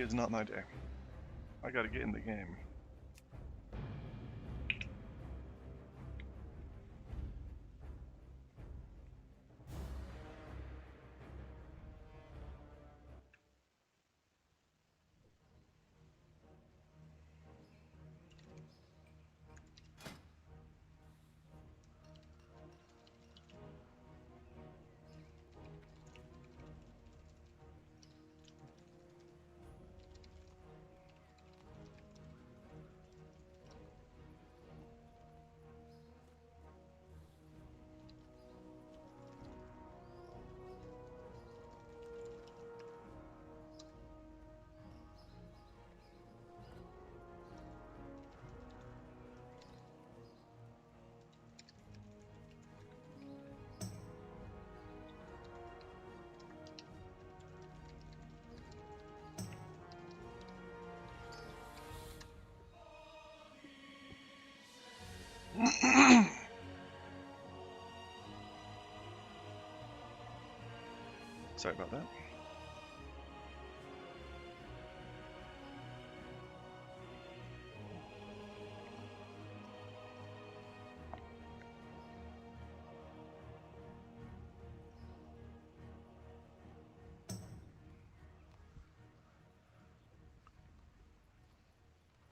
It's not my day. I gotta get in the game. Sorry about that.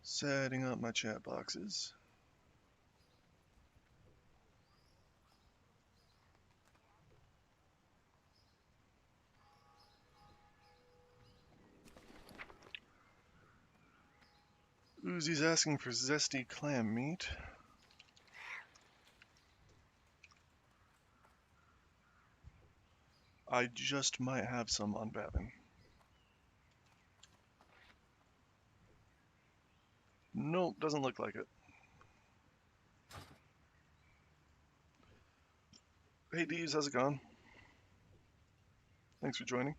Setting up my chat boxes. Uzi's asking for zesty clam meat. I just might have some on Babin. Nope, doesn't look like it. Hey Deeves, how's it going? Thanks for joining.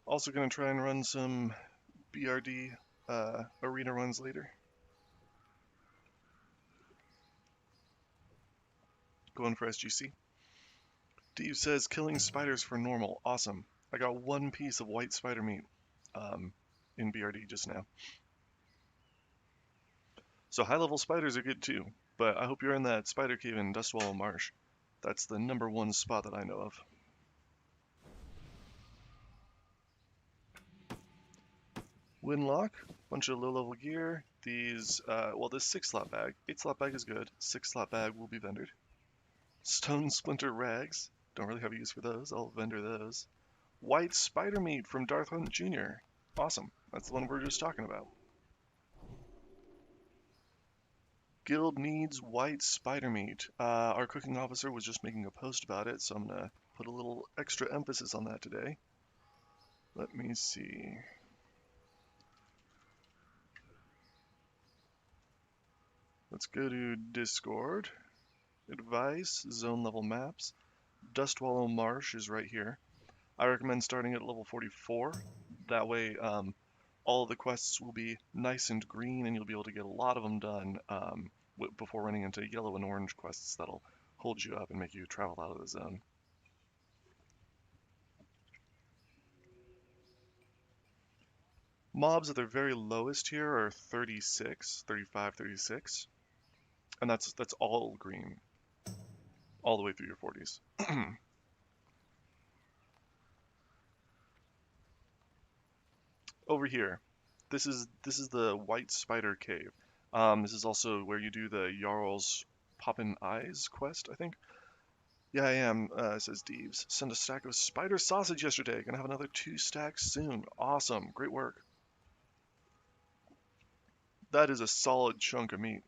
Also gonna try and run some BRD arena runs later. Going for SGC. Steve says killing spiders for normal. Awesome. I got one piece of white spider meat in BRD just now. So high level spiders are good too, but I hope you're in that spider cave in Dustwallow Marsh. That's the #1 spot that I know of. Winlock, bunch of low level gear. These, well, this 6-slot bag. 8-slot bag is good. 6-slot bag will be vendored. Stone splinter rags. Don't really have a use for those. I'll vendor those. White spider meat from Darth Hunt Jr. Awesome. That's the one we were just talking about. Guild needs white spider meat. Our cooking officer was just making a post about it, so I'm going to put a little extra emphasis on that today. Let me see. Let's go to Discord. Advice, zone level maps. Dustwallow Marsh is right here. I recommend starting at level 44. That way, all of the quests will be nice and green, and you'll be able to get a lot of them done before running into yellow and orange quests that'll hold you up and make you travel out of the zone. Mobs at their very lowest here are 36, 35, 36. And that's all green. All the way through your 40s. Over here, this is the White Spider Cave. This is also where you do the Jarl's Poppin' Eyes quest, I think. Yeah, I am, says Deeves. Sent a stack of spider sausage yesterday. Gonna have another 2 stacks soon. Awesome. Great work. That is a solid chunk of meat.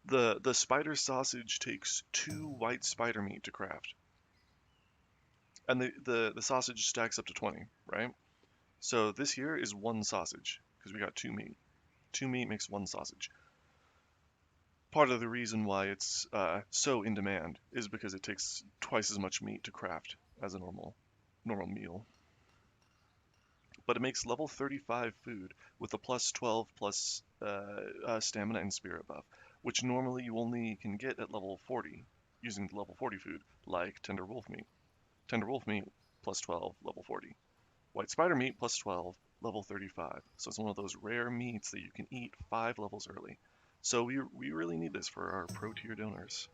The spider sausage takes 2 white spider meat to craft. And the sausage stacks up to 20, right? So this here is 1 sausage, because we got 2 meat. 2 meat makes 1 sausage. Part of the reason why it's so in demand is because it takes twice as much meat to craft as a normal meal. But it makes level 35 food with a plus 12 plus stamina and spirit buff, which normally you only can get at level 40 using the level 40 food, like tender wolf meat. Tender wolf meat plus 12, level 40. White spider meat plus 12, level 35. So it's one of those rare meats that you can eat 5 levels early. So we really need this for our pro tier donors.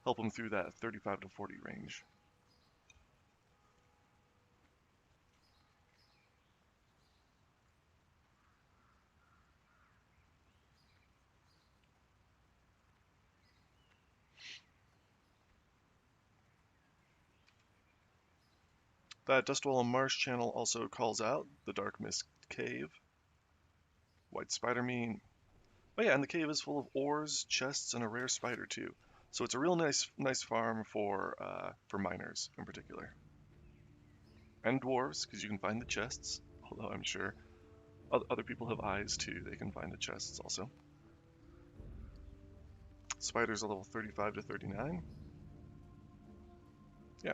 Help them through that 35 to 40 range. That Dustwall and Marsh channel also calls out the Dark Mist Cave, white spider meat. Oh yeah, and the cave is full of ores, chests, and a rare spider too. So it's a real nice farm for miners in particular, and dwarves because you can find the chests. Although I'm sure other people have eyes too; they can find the chests also. Spiders are level 35 to 39. Yeah,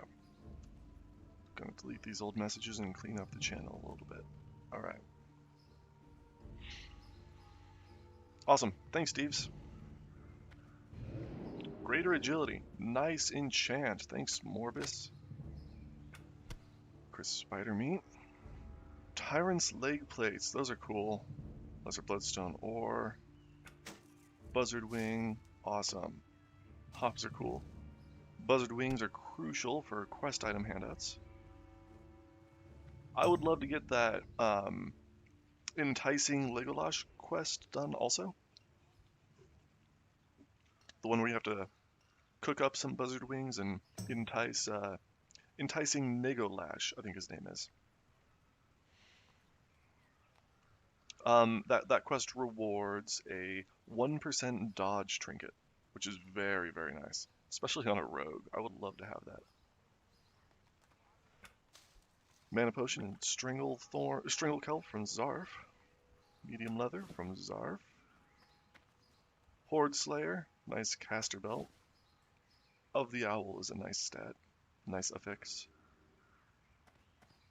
gonna delete these old messages and clean up the channel a little bit. All right. Awesome. Thanks, Steves. Greater agility. Nice enchant. Thanks, Morbus. Chris Spider Meat. Tyrant's leg plates. Those are cool. Lesser bloodstone ore. Buzzard wing. Awesome. Hops are cool. Buzzard wings are crucial for quest item handouts. I would love to get that enticing Legolas quest done also. The one where you have to cook up some buzzard wings and enticing Nigolash, I think his name is. That quest rewards a 1% dodge trinket, which is very, very nice, especially on a rogue. I would love to have that. Mana potion and Stringle Kelp from Zarf. Medium leather from Zarf. Horde Slayer, nice caster belt. Of the Owl is a nice stat, nice affix.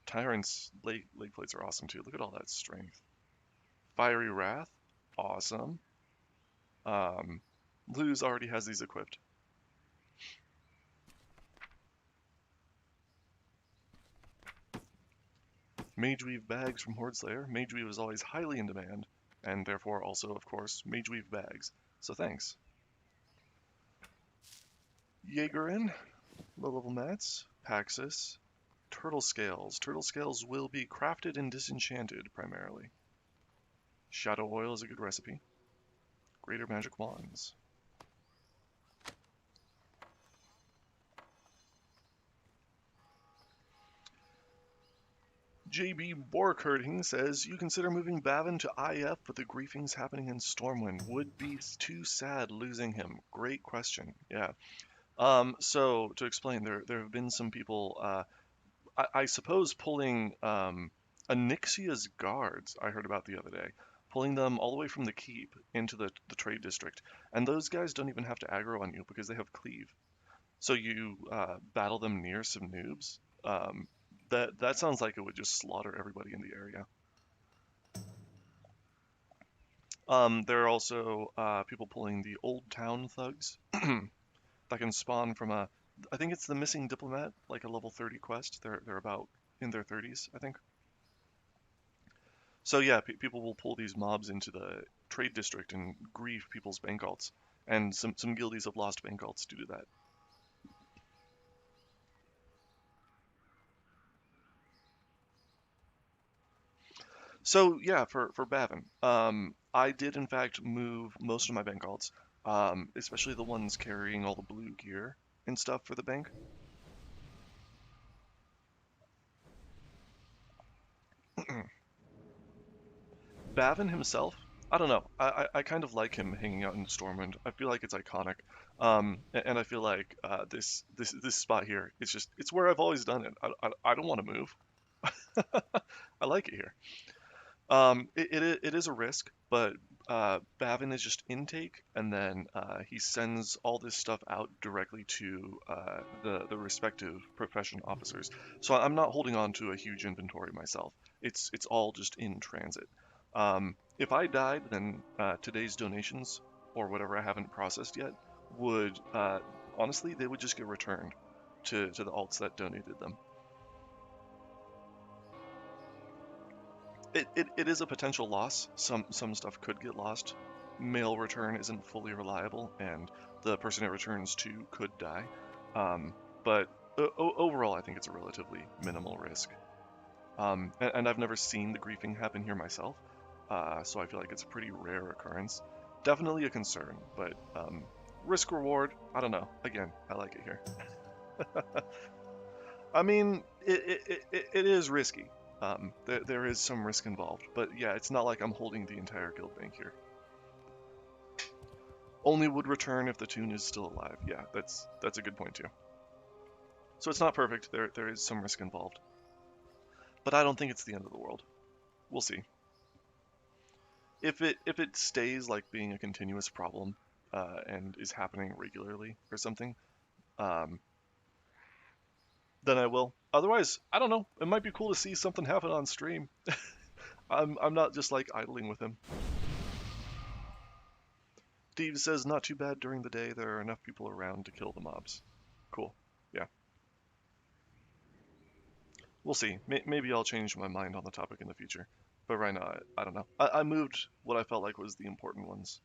Tyrant's leg plates are awesome too. Look at all that strength. Fiery Wrath, awesome. Luz already has these equipped. Mageweave bags from Horde Slayer. Mageweave is always highly in demand, and therefore also, of course, Mageweave bags. So thanks. Jaegerin, low-level mats, Paxis, Turtle Scales. Turtle Scales will be crafted and disenchanted primarily. Shadow Oil is a good recipe. Greater Magic Wands. JB Borkherding says, you consider moving Bavin to IF with the griefings happening in Stormwind. Would be too sad losing him. Great question. Yeah. So to explain, there have been some people, I suppose pulling Anixia's guards, I heard about the other day, pulling them all the way from the keep into the trade district. And those guys don't even have to aggro on you because they have cleave. So you battle them near some noobs. That sounds like it would just slaughter everybody in the area. There are also people pulling the Old Town thugs that can spawn from I think it's the Missing Diplomat, like a level 30 quest. They're about in their 30s, I think. So yeah, people will pull these mobs into the trade district and grief people's bank alts, and some guildies have lost bank alts due to that. So yeah, for Bavin, I did in fact move most of my bank alts, especially the ones carrying all the blue gear and stuff for the bank. Bavin himself, I don't know. I kind of like him hanging out in Stormwind. I feel like it's iconic, and I feel like this spot here, it's where I've always done it. I don't want to move. I like it here. It is a risk, but Bavin is just intake, and then he sends all this stuff out directly to the respective profession officers. So I'm not holding on to a huge inventory myself. It's all just in transit. If I died, then today's donations or whatever I haven't processed yet would honestly they would just get returned to the alts that donated them. It is a potential loss. Some stuff could get lost. Mail return isn't fully reliable, and the person it returns to could die. But overall, I think it's a relatively minimal risk. And I've never seen the griefing happen here myself, so I feel like it's a pretty rare occurrence. Definitely a concern, but risk reward, I don't know. Again, I like it here. I mean, it is risky. There is some risk involved, but yeah, it's not like I'm holding the entire guild bank here. Only would return if the tune is still alive. Yeah, that's a good point too. So it's not perfect. There is some risk involved, but I don't think it's the end of the world. We'll see. If it stays like being a continuous problem and is happening regularly or something, um, then I will. Otherwise, I don't know. It might be cool to see something happen on stream. I'm not just like idling with him. Steve says not too bad during the day. There are enough people around to kill the mobs. Cool. Yeah. We'll see. Maybe I'll change my mind on the topic in the future. But right now, I don't know. I moved what I felt like was the important ones.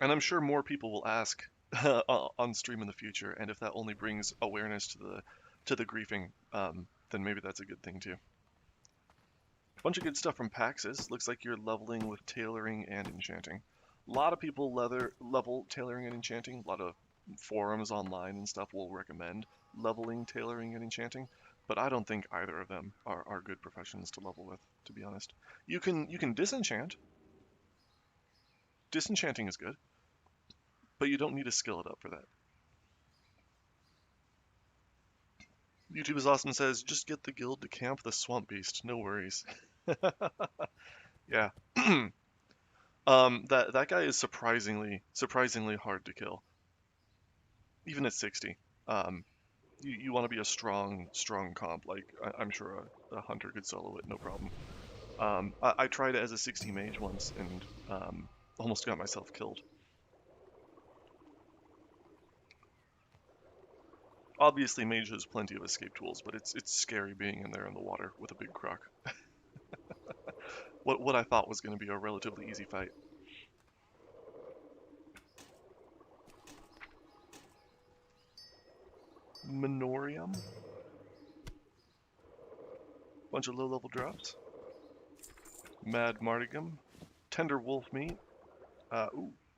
And I'm sure more people will ask on stream in the future. And if that only brings awareness to the griefing, then maybe that's a good thing too. Bunch of good stuff from Paxis. Looks like you're leveling with tailoring and enchanting. A lot of people level tailoring and enchanting. A lot of forums online and stuff will recommend leveling tailoring and enchanting, but I don't think either of them are good professions to level with, to be honest. You can disenchant. Disenchanting is good, but you don't need to skill it up for that. YouTube is awesome says just get the guild to camp the swamp beast. No worries. Yeah. That guy is surprisingly hard to kill, even at 60. You want to be a strong comp. Like I'm sure a hunter could solo it, no problem. I tried it as a 60 mage once and almost got myself killed. Obviously, mage has plenty of escape tools, but it's scary being in there in the water with a big croc. What I thought was going to be a relatively easy fight. Minorium. Bunch of low-level drops. Mad Martigum. Tender wolf meat.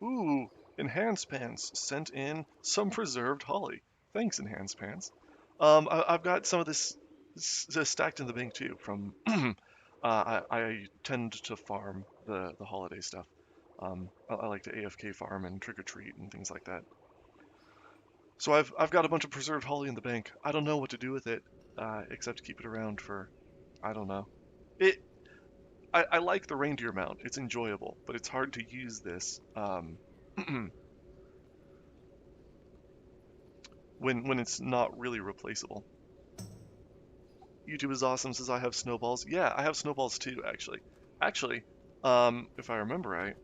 Ooh, Enhanced Pants sent in some preserved holly. Thanks, Enhanced Pants. I've got some of this stacked in the bank too. From I tend to farm the holiday stuff. I like to AFK farm and trick or treat and things like that. So I've got a bunch of preserved holly in the bank. I don't know what to do with it, except keep it around for, I don't know. I like the reindeer mount. It's enjoyable, but it's hard to use this when it's not really replaceable. YouTube is awesome says I have snowballs. Yeah, I have snowballs too, actually. Actually, if I remember right,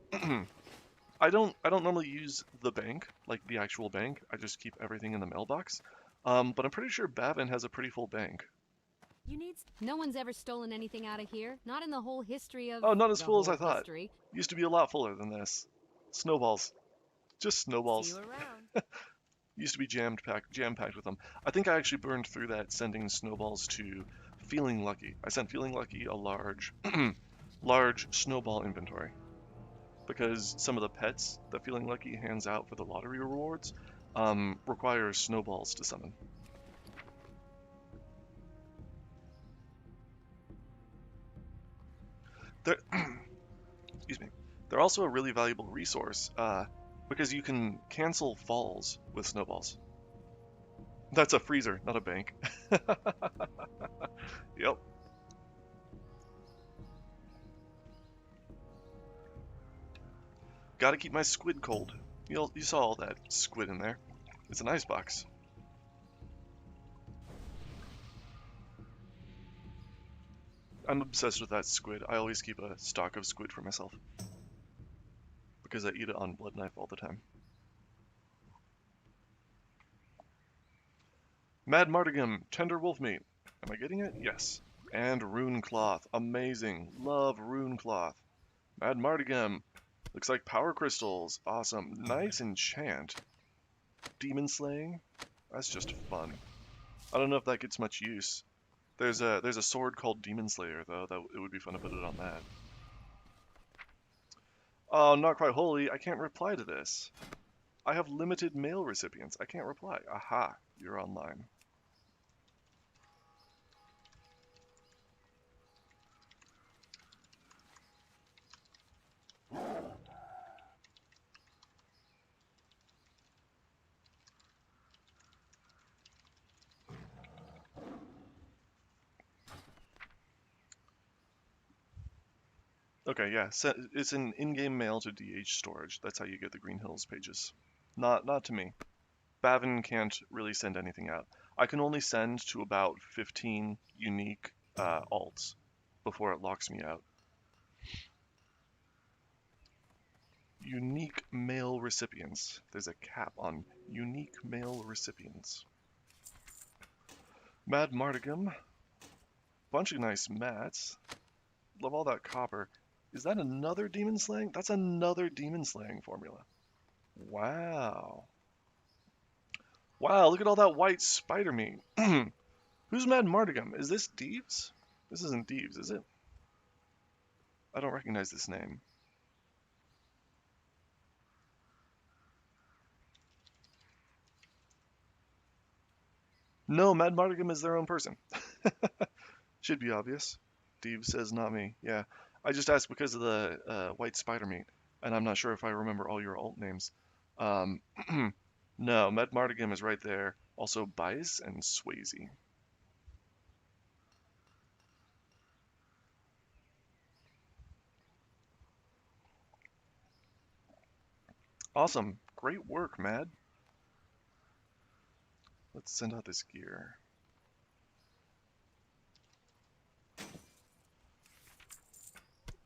I don't normally use the bank, like the actual bank. I just keep everything in the mailbox. But I'm pretty sure Bavin has a pretty full bank. No one's ever stolen anything out of here. Not in the whole history of. Oh, not as full as I thought. Used to be a lot fuller than this. Snowballs. Just snowballs. See you around. Used to be jam packed with them. I think I actually burned through that sending snowballs to Feeling Lucky. I sent Feeling Lucky a large large snowball inventory because some of the pets that Feeling Lucky hands out for the lottery rewards require snowballs to summon. Excuse me. They're also a really valuable resource because you can cancel falls with snowballs. That's a freezer, not a bank. Yep. Gotta keep my squid cold. You saw all that squid in there. It's an icebox. I'm obsessed with that squid. I always keep a stock of squid for myself because I eat it on Blood Knife all the time. Mad Mardigam, tender wolf meat. Am I getting it? Yes. And rune cloth. Amazing. Love rune cloth. Mad Mardigam. Looks like power crystals. Awesome. Nice enchant. Demon slaying. That's just fun. I don't know if that gets much use. There's a sword called Demon Slayer though. That it would be fun to put it on that. Oh, not quite holy. I can't reply to this. I have limited mail recipients. I can't reply. Aha, you're online. Okay, yeah, it's an in-game mail to DH storage. That's how you get the Green Hills pages. Not to me. Bavin can't really send anything out. I can only send to about 15 unique alts before it locks me out. Unique mail recipients. There's a cap on unique mail recipients. Mad Mardigam. Bunch of nice mats. Love all that copper. Is that another demon slaying? That's another demon slaying formula. Wow. Wow, look at all that white spider meat. Who's Mad Mardigam? Is this Deeves? This isn't Deeves, is it? I don't recognize this name. No, Mad Mardigam is their own person. Should be obvious. Deeves says not me. Yeah, I just asked because of the white spider meat, and I'm not sure if I remember all your alt names. Um, no, Mad Mardigam is right there. Also, Bias and Swayze. Awesome. Great work, Mad. Let's send out this gear.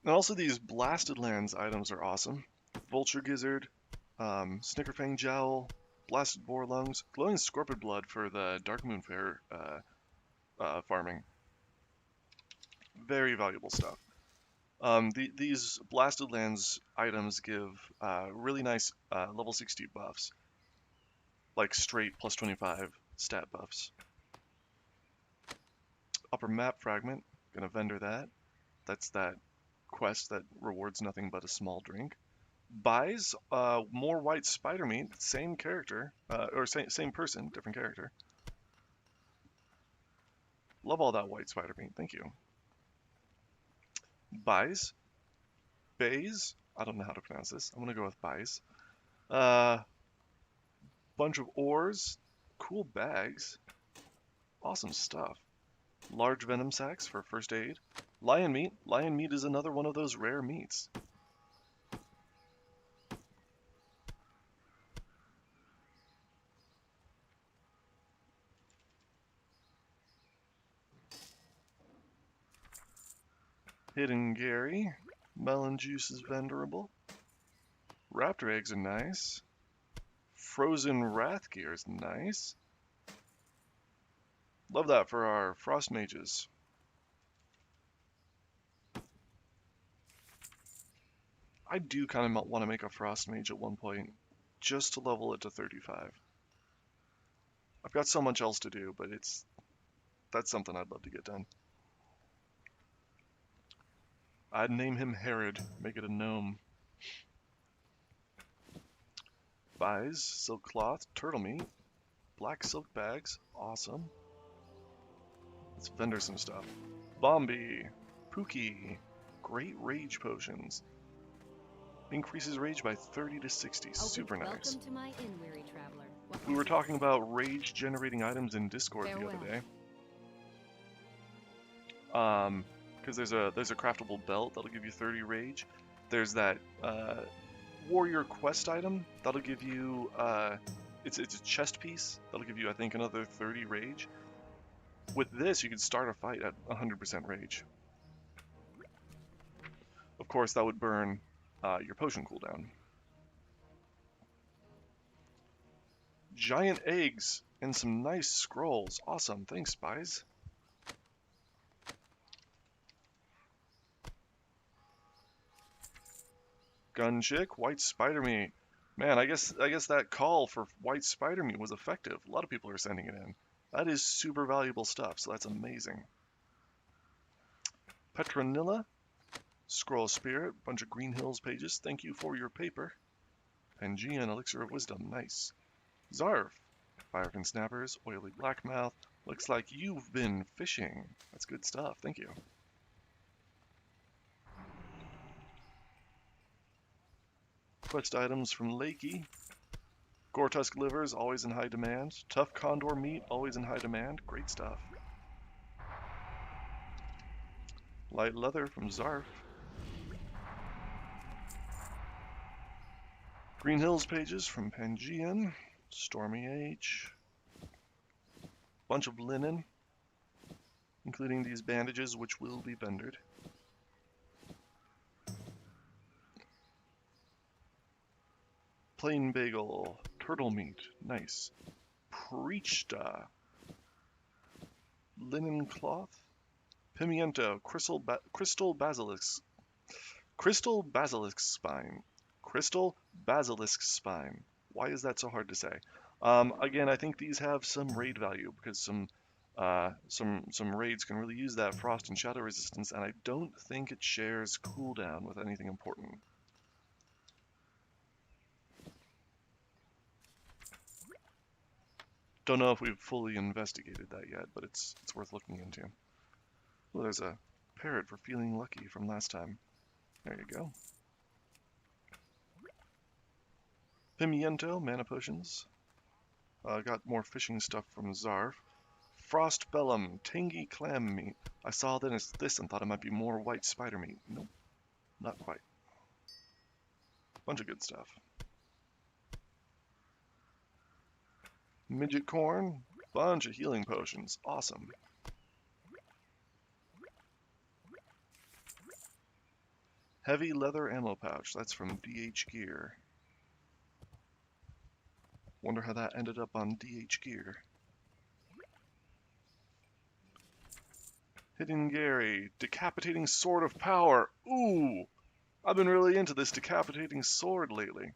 And also these Blasted Lands items are awesome. Vulture Gizzard, Snickerfang Jowl, Blasted Boar Lungs, Glowing Scorpion Blood for the Dark Moon Fair farming. Very valuable stuff. These Blasted Lands items give really nice level 60 buffs, like straight plus 25 stat buffs. Upper Map Fragment, gonna vendor that. That's that quest that rewards nothing but a small drink. Buys more white spider meat, same character, or same person, different character. Love all that white spider meat, thank you. Buys, bays, I don't know how to pronounce this. I'm gonna go with buys. Bunch of ores, cool bags, awesome stuff. Large venom sacks for first aid. Lion meat. Lion meat is another one of those rare meats. Hidden Gary. Melon juice is vendorable. Raptor eggs are nice. Frozen Wrath gear is nice. Love that for our frost mages. I do kind of want to make a frost mage at one point, just to level it to 35. I've got so much else to do, but that's something I'd love to get done. I'd name him Herod, make it a gnome. Buys silk cloth, turtle meat, black silk bags, awesome. Let's vendor some stuff. Bombi, Pookie, great rage potions. Increases rage by 30 to 60, super nice. Welcome to my inn, weary traveler. We were talking about rage generating items in Discord the other day. Because there's a craftable belt that'll give you 30 rage. There's that warrior quest item. That'll give you, it's a chest piece. That'll give you, I think, another 30 rage. With this, you could start a fight at 100% rage. Of course, that would burn your potion cooldown. Giant eggs and some nice scrolls. Awesome. Thanks, spies. Gun chick, white spider meat. Man, I guess that call for white spider meat was effective. A lot of people are sending it in. That is super valuable stuff, so that's amazing. Petronilla, Scroll Spirit, bunch of Green Hills pages. Thank you for your paper. Pangean, Elixir of Wisdom, nice. Zarf, Firefin Snappers, Oily Blackmouth. Looks like you've been fishing. That's good stuff, thank you. Quest items from Lakey. Gore-Tusk livers, always in high demand. Tough condor meat, always in high demand. Great stuff. Light leather from Zarf. Green Hills pages from Pangean. Stormy H. Bunch of linen, including these bandages, which will be vendored. Plain bagel, turtle meat, nice. Preachta, linen cloth, pimiento, crystal basilisk, crystal basilisk spine, crystal basilisk spine. Why is that so hard to say? Again, I think these have some raid value because some raids can really use that frost and shadow resistance, and I don't think it shares cooldown with anything important. Don't know if we've fully investigated that yet, but it's worth looking into. Well, there's a parrot for feeling lucky from last time. There you go. Pimiento, mana potions. Got more fishing stuff from Zarf. Frost bellum, tangy clam meat. I saw this and thought it might be more white spider meat. Nope, not quite. Bunch of good stuff. Midget corn, bunch of healing potions. Awesome. Heavy leather ammo pouch. That's from DH Gear. Wonder how that ended up on DH Gear. Hidden Gary, decapitating sword of power. Ooh, I've been really into this decapitating sword lately.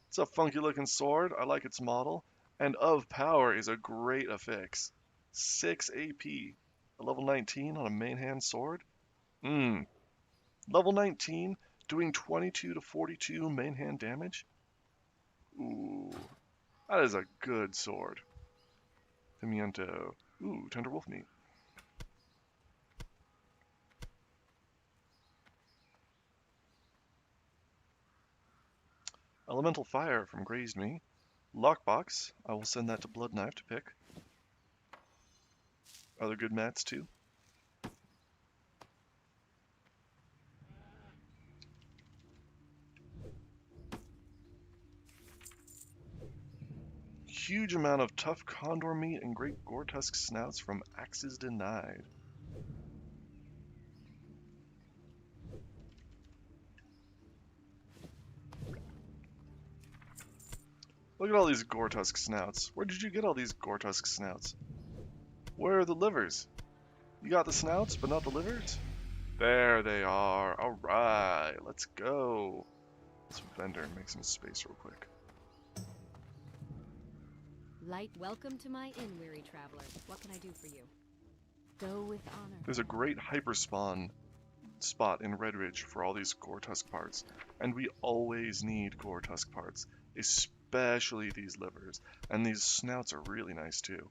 It's a funky looking sword. I like its model. And of power is a great affix. 6 AP, a level 19 on a main hand sword. Level 19, doing 22 to 42 main hand damage. Ooh, that is a good sword. Pimiento. Ooh, tender wolf meat. Elemental fire from Grazed Me. Lockbox. I will send that to Blood Knife to pick. Other good mats too. Huge amount of tough condor meat and great gore-tusk snouts from Axes Denied. Look at all these gore-tusk snouts. Where did you get all these gore-tusk snouts? Where are the livers? You got the snouts, but not the livers? There they are. Alright, let's go. Let's vendor and make some space real quick. Light welcome to my inn, weary traveler. What can I do for you? Go with honor. There's a great hyperspawn spot in Redridge for all these gore-tusk parts, and we always need gore-tusk parts, especially these livers, and these snouts are really nice too.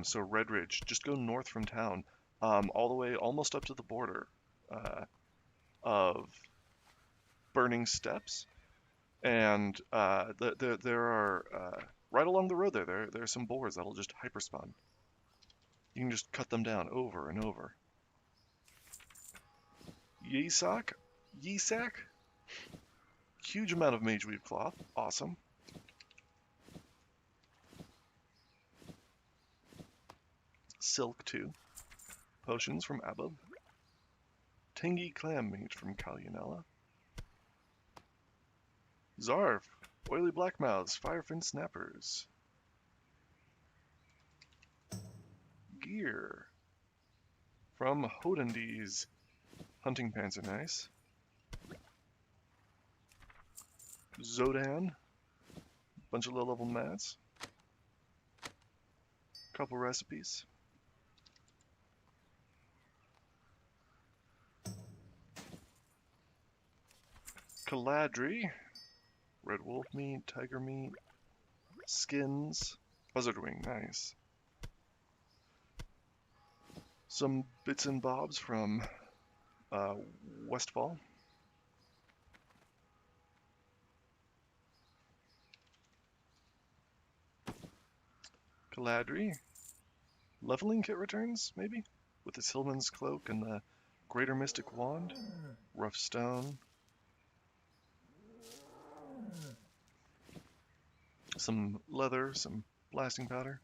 So Redridge, just go north from town, all the way almost up to the border of Burning Steppes, and there are right along the road there are some boars that'll just hyperspawn. You can just cut them down over and over. Yisak? Huge amount of mage weave cloth. Awesome. Silk too. Potions from Abub. Tangy clam meat from Calianella. Zarf. Oily blackmouths. Firefin snappers. Gear. From Hodendies. Hunting pants are nice. Zodan. Bunch of low-level mats. Couple recipes. Caladri. Red wolf meat, tiger meat. Skins. Buzzard wing, nice. Some bits and bobs from Westfall. Caladri. Leveling kit returns, maybe? With the Hillman's cloak and the Greater Mystic wand. Rough stone. Some leather, some blasting powder.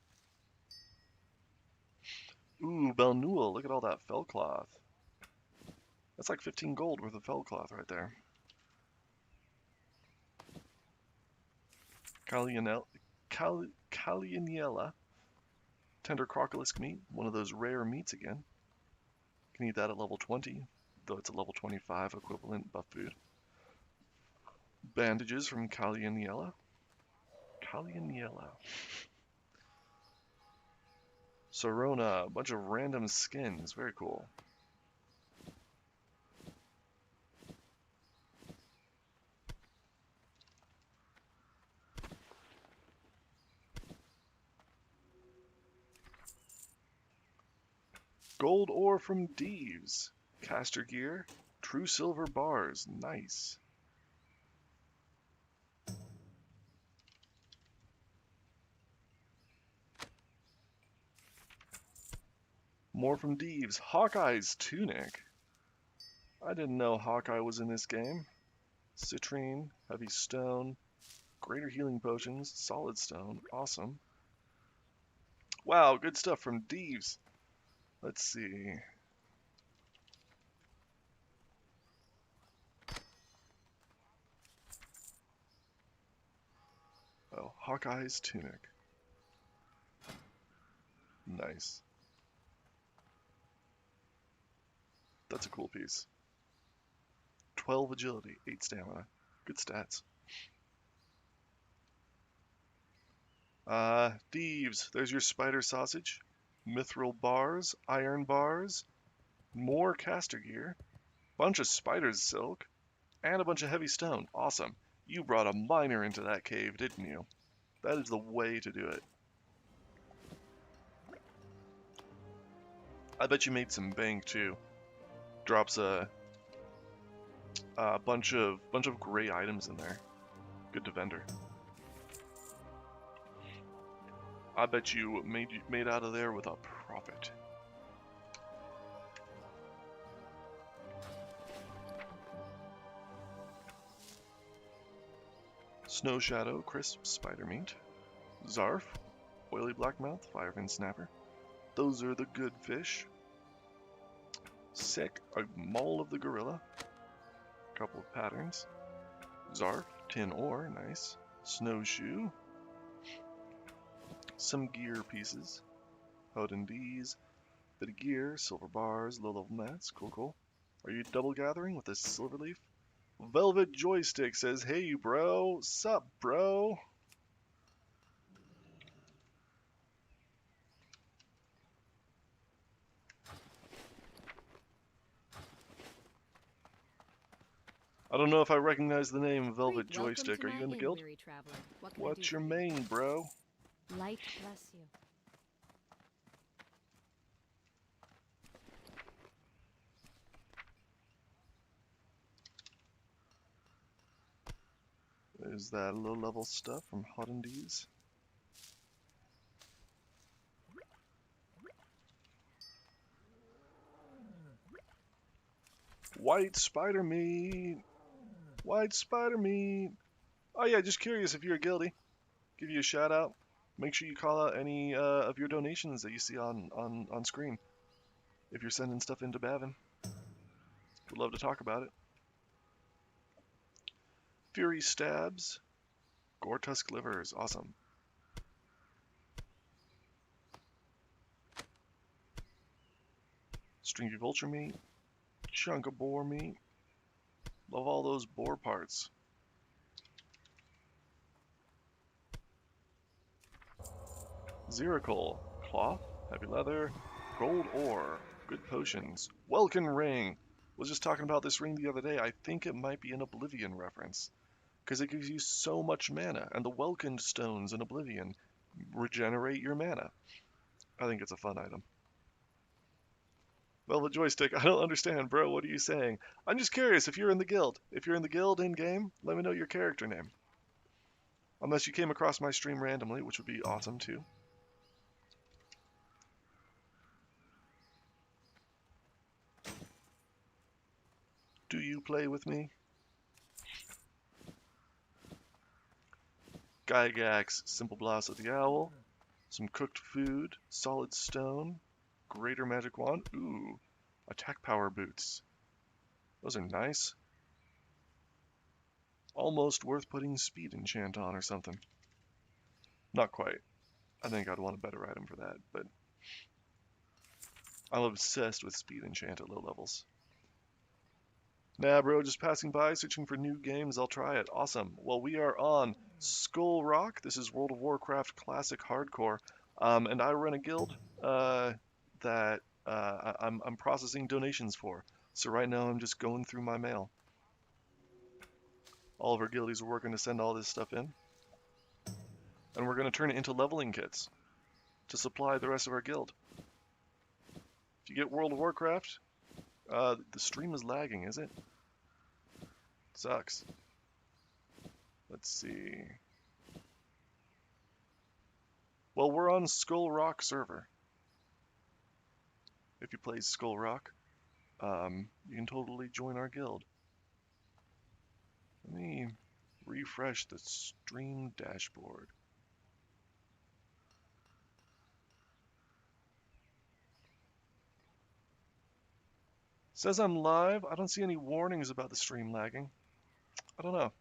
Ooh, Belnul, look at all that fell cloth. That's like 15 gold worth of fell cloth right there. Calianella. Tender crocolisk meat, one of those rare meats again. Can eat that at level 20, though it's a level 25 equivalent buff food. Bandages from Calianella. Sorona, a bunch of random skins, very cool. Gold ore from Deeves. Caster gear. True silver bars. Nice. More from Deeves. Hawkeye's tunic. I didn't know Hawkeye was in this game. Citrine. Heavy stone. Greater healing potions. Solid stone. Awesome. Wow, good stuff from Deeves. Let's see. Oh, Hawkeye's tunic. Nice. That's a cool piece. 12 agility, 8 stamina. Good stats. Thieves, there's your spider sausage. Mithril bars, iron bars, more caster gear, bunch of spider's silk, and a bunch of heavy stone. Awesome. You brought a miner into that cave, didn't you? That is the way to do it. I bet you made some bank too. Drops a bunch of gray items in there. Good to vendor. I bet you made out of there with a profit. Snow Shadow, crisp spider meat. Zarf, oily blackmouth, firefin snapper. Those are the good fish. Sick, a maul of the gorilla. Couple of patterns. Zarf, tin ore, nice. Snowshoe. Some gear pieces. Hoden D's. Bit of gear, silver bars, low level mats. Cool, cool. Are you double gathering with this silver leaf? Velvet Joystick says, hey bro, sup bro? I don't know if I recognize the name Velvet Joystick. Are you in the guild? What's your main, bro? Light bless you. There's that low-level stuff from Hodendies. White spider meat! White spider meat. Oh yeah, just curious if you're a guildie. Give you a shout out. Make sure you call out any of your donations that you see on screen. If you're sending stuff into Bavin, would love to talk about it. Fury stabs. Gore tusk livers. Awesome. Stringy vulture meat. Chunk of boar meat. Love all those boar parts. Ziricol. Cloth. Heavy leather. Gold ore. Good potions. Welkin ring. Was just talking about this ring the other day. I think it might be an Oblivion reference. Because it gives you so much mana. And the Welkin stones in Oblivion regenerate your mana. I think it's a fun item. Velvet joystick, I don't understand, bro. What are you saying? I'm just curious if you're in the guild. If you're in the guild in game, let me know your character name. Unless you came across my stream randomly, which would be awesome too. Do you play with me? Gygax, Simple Blast of the Owl. Some cooked food, solid stone, greater magic wand. Ooh, attack power boots. Those are nice. Almost worth putting speed enchant on or something. Not quite. I think I'd want a better item for that, but I'm obsessed with speed enchant at low levels. Nah, bro, just passing by, searching for new games. I'll try it. Awesome. Well, we are on Skull Rock. This is World of Warcraft Classic Hardcore, and I run a guild that I'm processing donations for. So right now I'm just going through my mail. All of our guildies are working to send all this stuff in, and we're going to turn it into leveling kits to supply the rest of our guild. If you get World of Warcraft, the stream is lagging, is it? Sucks. Let's see. Well, we're on Skull Rock server. If you play Skull Rock, you can totally join our guild. Let me refresh the stream dashboard. Says I'm live. I don't see any warnings about the stream lagging. I don't know.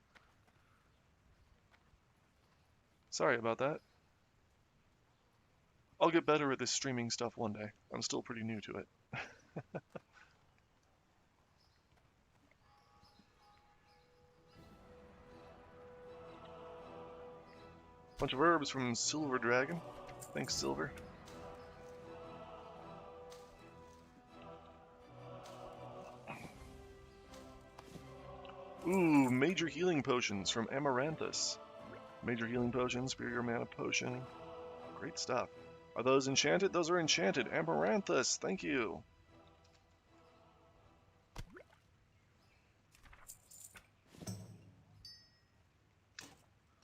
Sorry about that. I'll get better at this streaming stuff one day. I'm still pretty new to it. Bunch of herbs from Silver Dragon. Thanks, Silver. Ooh, major healing potions from Amaranthus. Major healing potion, superior mana potion. Great stuff. Are those enchanted? Those are enchanted. Amaranthus, thank you.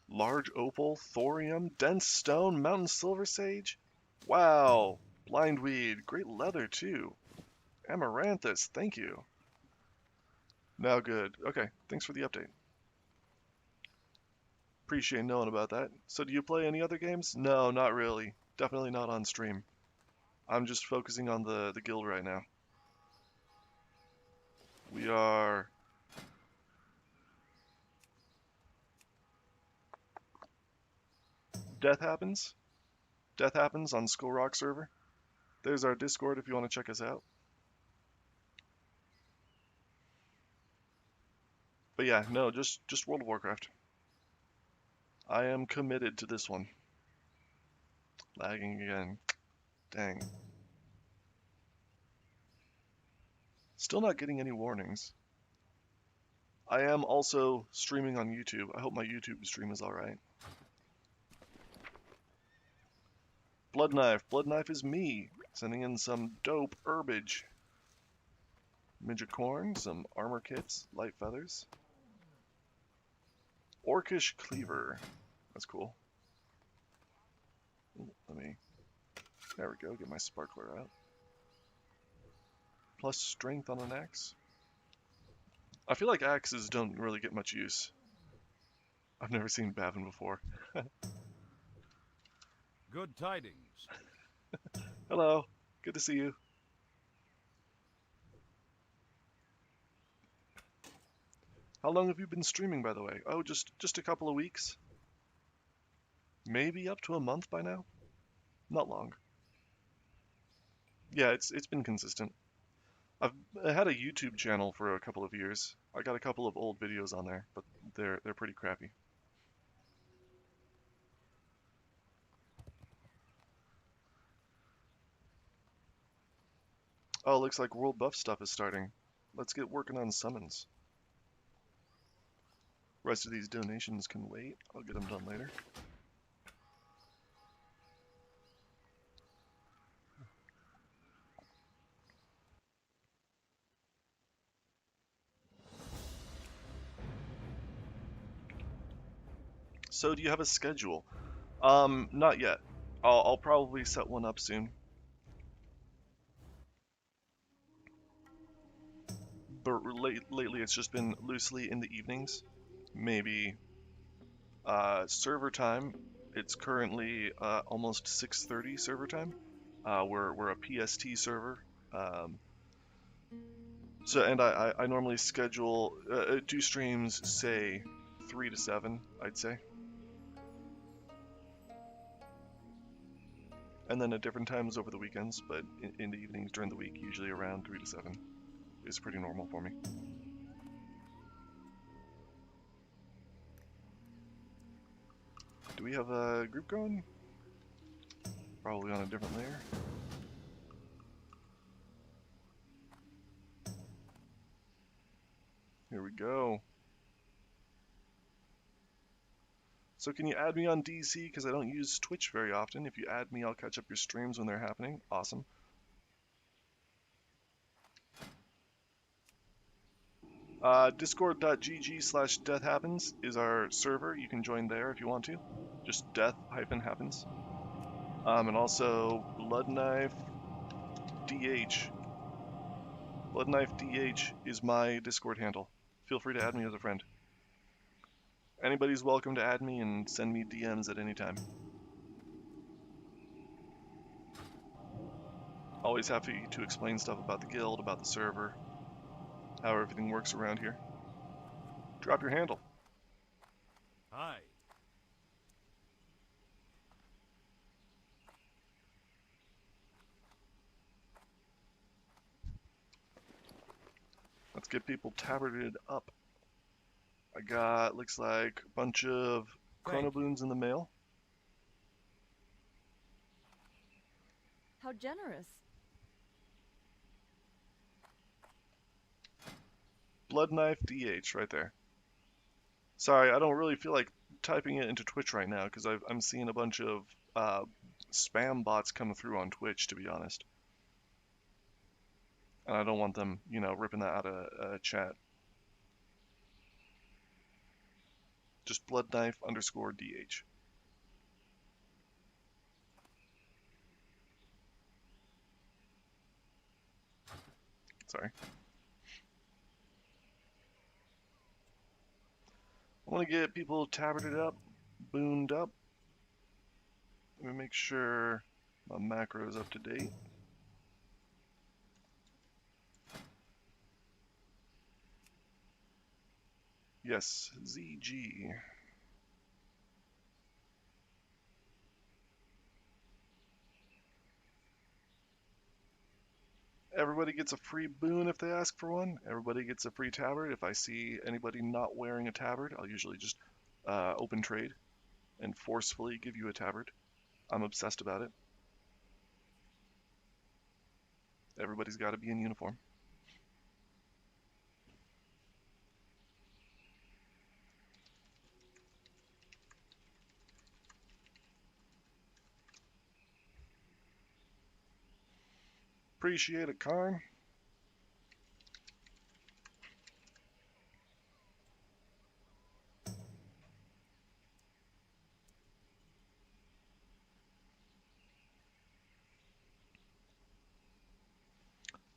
Large opal, thorium, dense stone, mountain silver sage. Wow. Blindweed, great leather too. Amaranthus, thank you. Now good. Okay, thanks for the update. Appreciate knowing about that. So do you play any other games? No, not really. Definitely not on stream. I'm just focusing on the guild right now. We are... Death Happens. Death Happens on Skull Rock server. There's our Discord if you want to check us out. But yeah, no, just World of Warcraft. I am committed to this one. Lagging again. Dang. Still not getting any warnings. I am also streaming on YouTube. I hope my YouTube stream is alright. Blood Knife. Blood Knife is me. Sending in some dope herbage. Midget corn, some armor kits, light feathers. Orcish cleaver. That's cool. Ooh, there we go, get my sparkler out. Plus strength on an axe. I feel like axes don't really get much use. I've never seen Bavin before. Good tidings. Hello, good to see you. How long have you been streaming, by the way? Oh, just a couple of weeks? Maybe up to a month by now? Not long. Yeah, it's been consistent. I've had a YouTube channel for a couple of years. I got a couple of old videos on there, but they're pretty crappy. Oh, looks like World Buff stuff is starting. Let's get working on summons. Rest of these donations can wait. I'll get them done later. So, do you have a schedule? Not yet. I'll probably set one up soon. But lately it's just been loosely in the evenings. Maybe server time. It's currently almost 6:30 server time. We're a PST server. Um, and I normally schedule do streams, say 3 to 7, I'd say, and then at different times over the weekends. But in the evenings during the week, usually around 3 to 7 is pretty normal for me. Do we have a group going? Probably on a different layer. Here we go. So can you add me on DC? Because I don't use Twitch very often. If you add me, I'll catch up your streams when they're happening. Awesome. Discord.gg/deathhappens is our server. You can join there if you want to. Just death-happens. And also Bloodknife DH. Bloodknife DH is my Discord handle. Feel free to add me as a friend. Anybody's welcome to add me and send me DMs at any time. Always happy to explain stuff about the guild, about the server, how everything works around here. Drop your handle. Hi. Let's get people tabarded up. I got, looks like, a bunch of Thank you. chronoboons in the mail. How generous. Bloodknife DH right there. Sorry, I don't really feel like typing it into Twitch right now because I'm seeing a bunch of spam bots come through on Twitch, to be honest. And I don't want them, ripping that out of chat. Just bloodknife_DH. Sorry. I want to get people tabarded up, booned up. Let me make sure my macro is up to date. Yes, ZG. Everybody gets a free boon if they ask for one. Everybody gets a free tabard. If I see anybody not wearing a tabard, I'll usually just open trade and forcefully give you a tabard. I'm obsessed about it. Everybody's got to be in uniform. Appreciate it, Karn.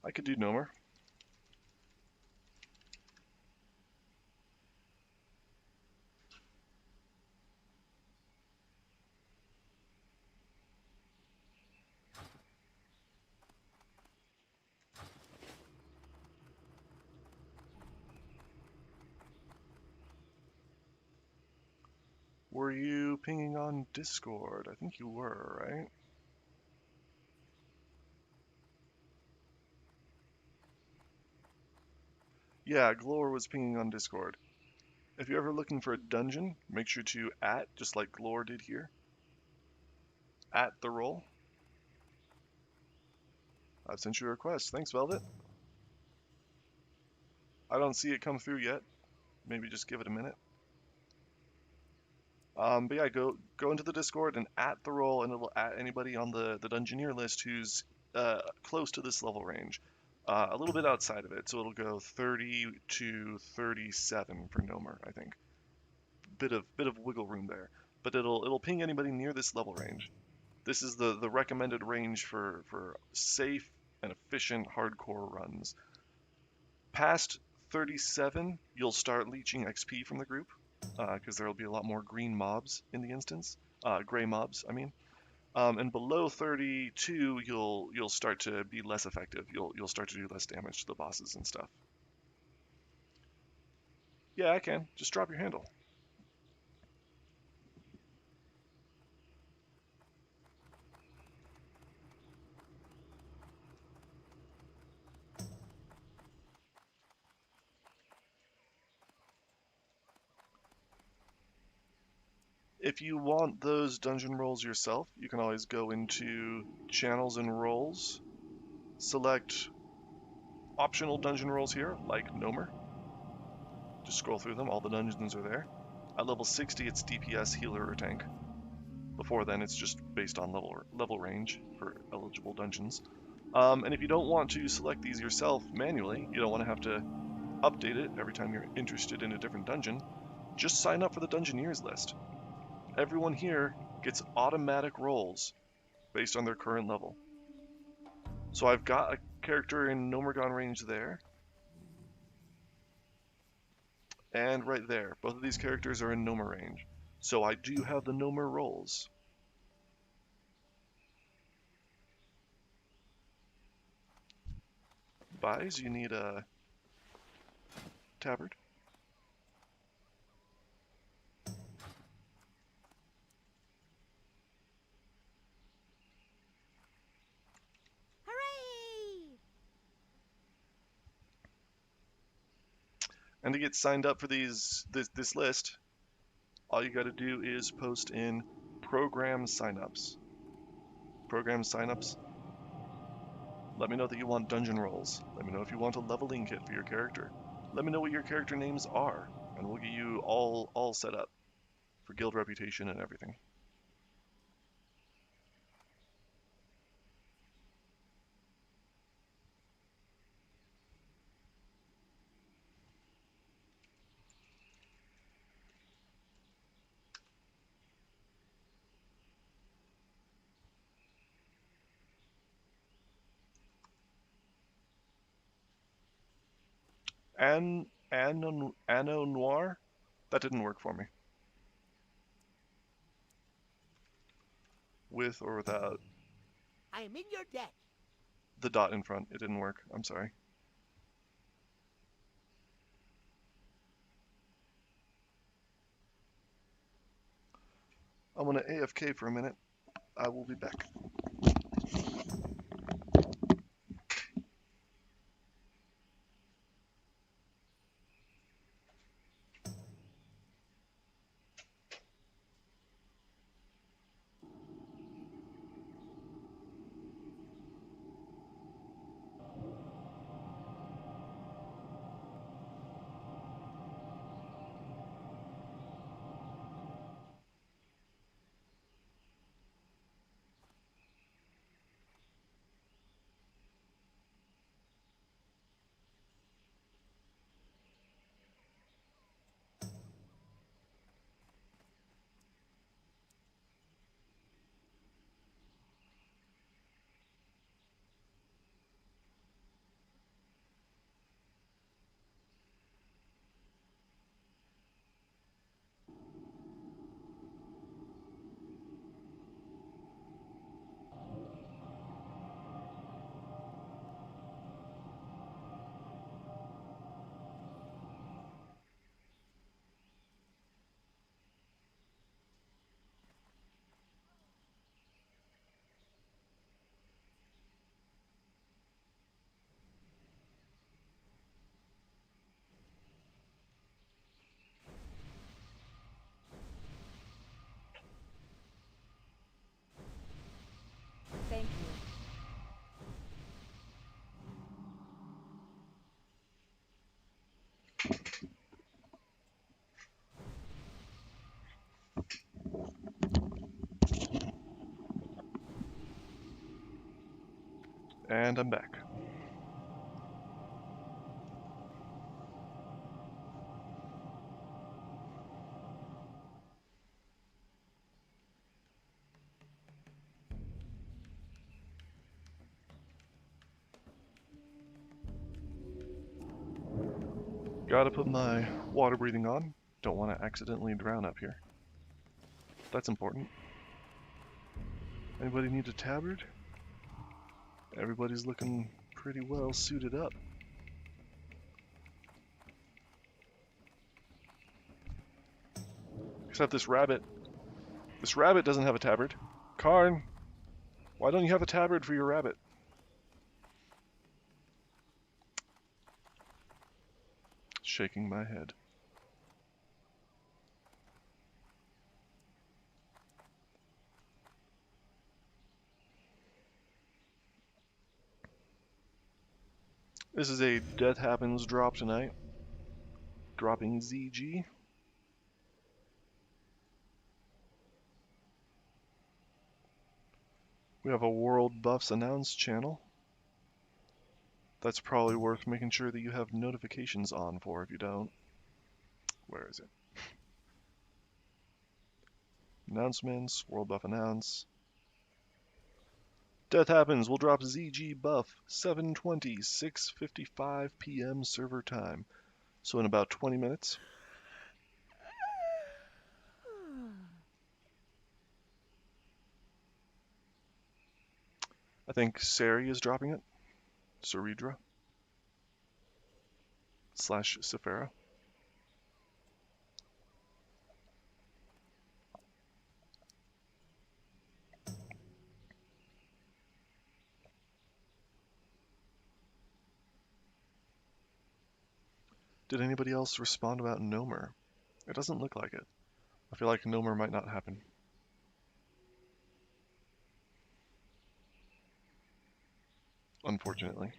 I could do Nomer. Were you pinging on Discord? I think you were, right? Yeah, Glor was pinging on Discord. If you're ever looking for a dungeon, make sure to just like Glor did here, the roll. I've sent you a request. Thanks, Velvet. I don't see it come through yet. Maybe just give it a minute. But yeah, go into the Discord and the roll, and it'll anybody on the Dungeoneer list who's close to this level range. A little bit outside of it, so it'll go 30 to 37 for Nomer, I think. Bit of wiggle room there, but it'll ping anybody near this level range. This is the recommended range for safe and efficient hardcore runs. Past 37, you'll start leeching XP from the group, because there will be a lot more green mobs in the instance, gray mobs, I mean. And below 32, you'll start to be less effective. You'll start to do less damage to the bosses and stuff. Yeah, I can. Just drop your handle. If you want those dungeon rolls yourself, you can always go into channels and roles, select optional dungeon rolls here, like Nomer. Just scroll through them, all the dungeons are there. At level 60, it's DPS, healer, or tank. Before then, it's just based on level range for eligible dungeons. And if you don't want to select these yourself manually, you don't want to have to update it every time you're interested in a different dungeon, just sign up for the Dungeoneers list. Everyone here gets automatic rolls based on their current level. So I've got a character in Nomergon range there, and right there. Both of these characters are in Nomer range. So I do have the Nomer rolls. Buys, you need a tabard. Hooray! And to get signed up for this list, all you got to do is post in program signups. Program signups. Let me know that you want dungeon rolls. Let me know if you want a leveling kit for your character. Let me know what your character names are, and we'll get you all set up for guild reputation and everything. Anno Noir? That didn't work for me. With or without I am in your debt. the dot in front. It didn't work. I'm sorry. I'm gonna AFK for a minute. I will be back. And I'm back. Gotta put my water breathing on. Don't want to accidentally drown up here. That's important. Anybody need a tabard? Everybody's looking pretty well suited up. Except this rabbit. This rabbit doesn't have a tabard. Karn, why don't you have a tabard for your rabbit? Shaking my head. This is a Death Happens drop tonight. Dropping ZG. We have a World Buffs Announce channel. That's probably worth making sure that you have notifications on for if you don't. Where is it? Announcements, World Buff Announce. Death Happens will drop ZG buff 7:20, 6:55 p.m. server time. So in about 20 minutes. I think Sari is dropping it. Saridra. / Sephara. Did anybody else respond about Nomer? It doesn't look like it. I feel like Nomer might not happen. Unfortunately.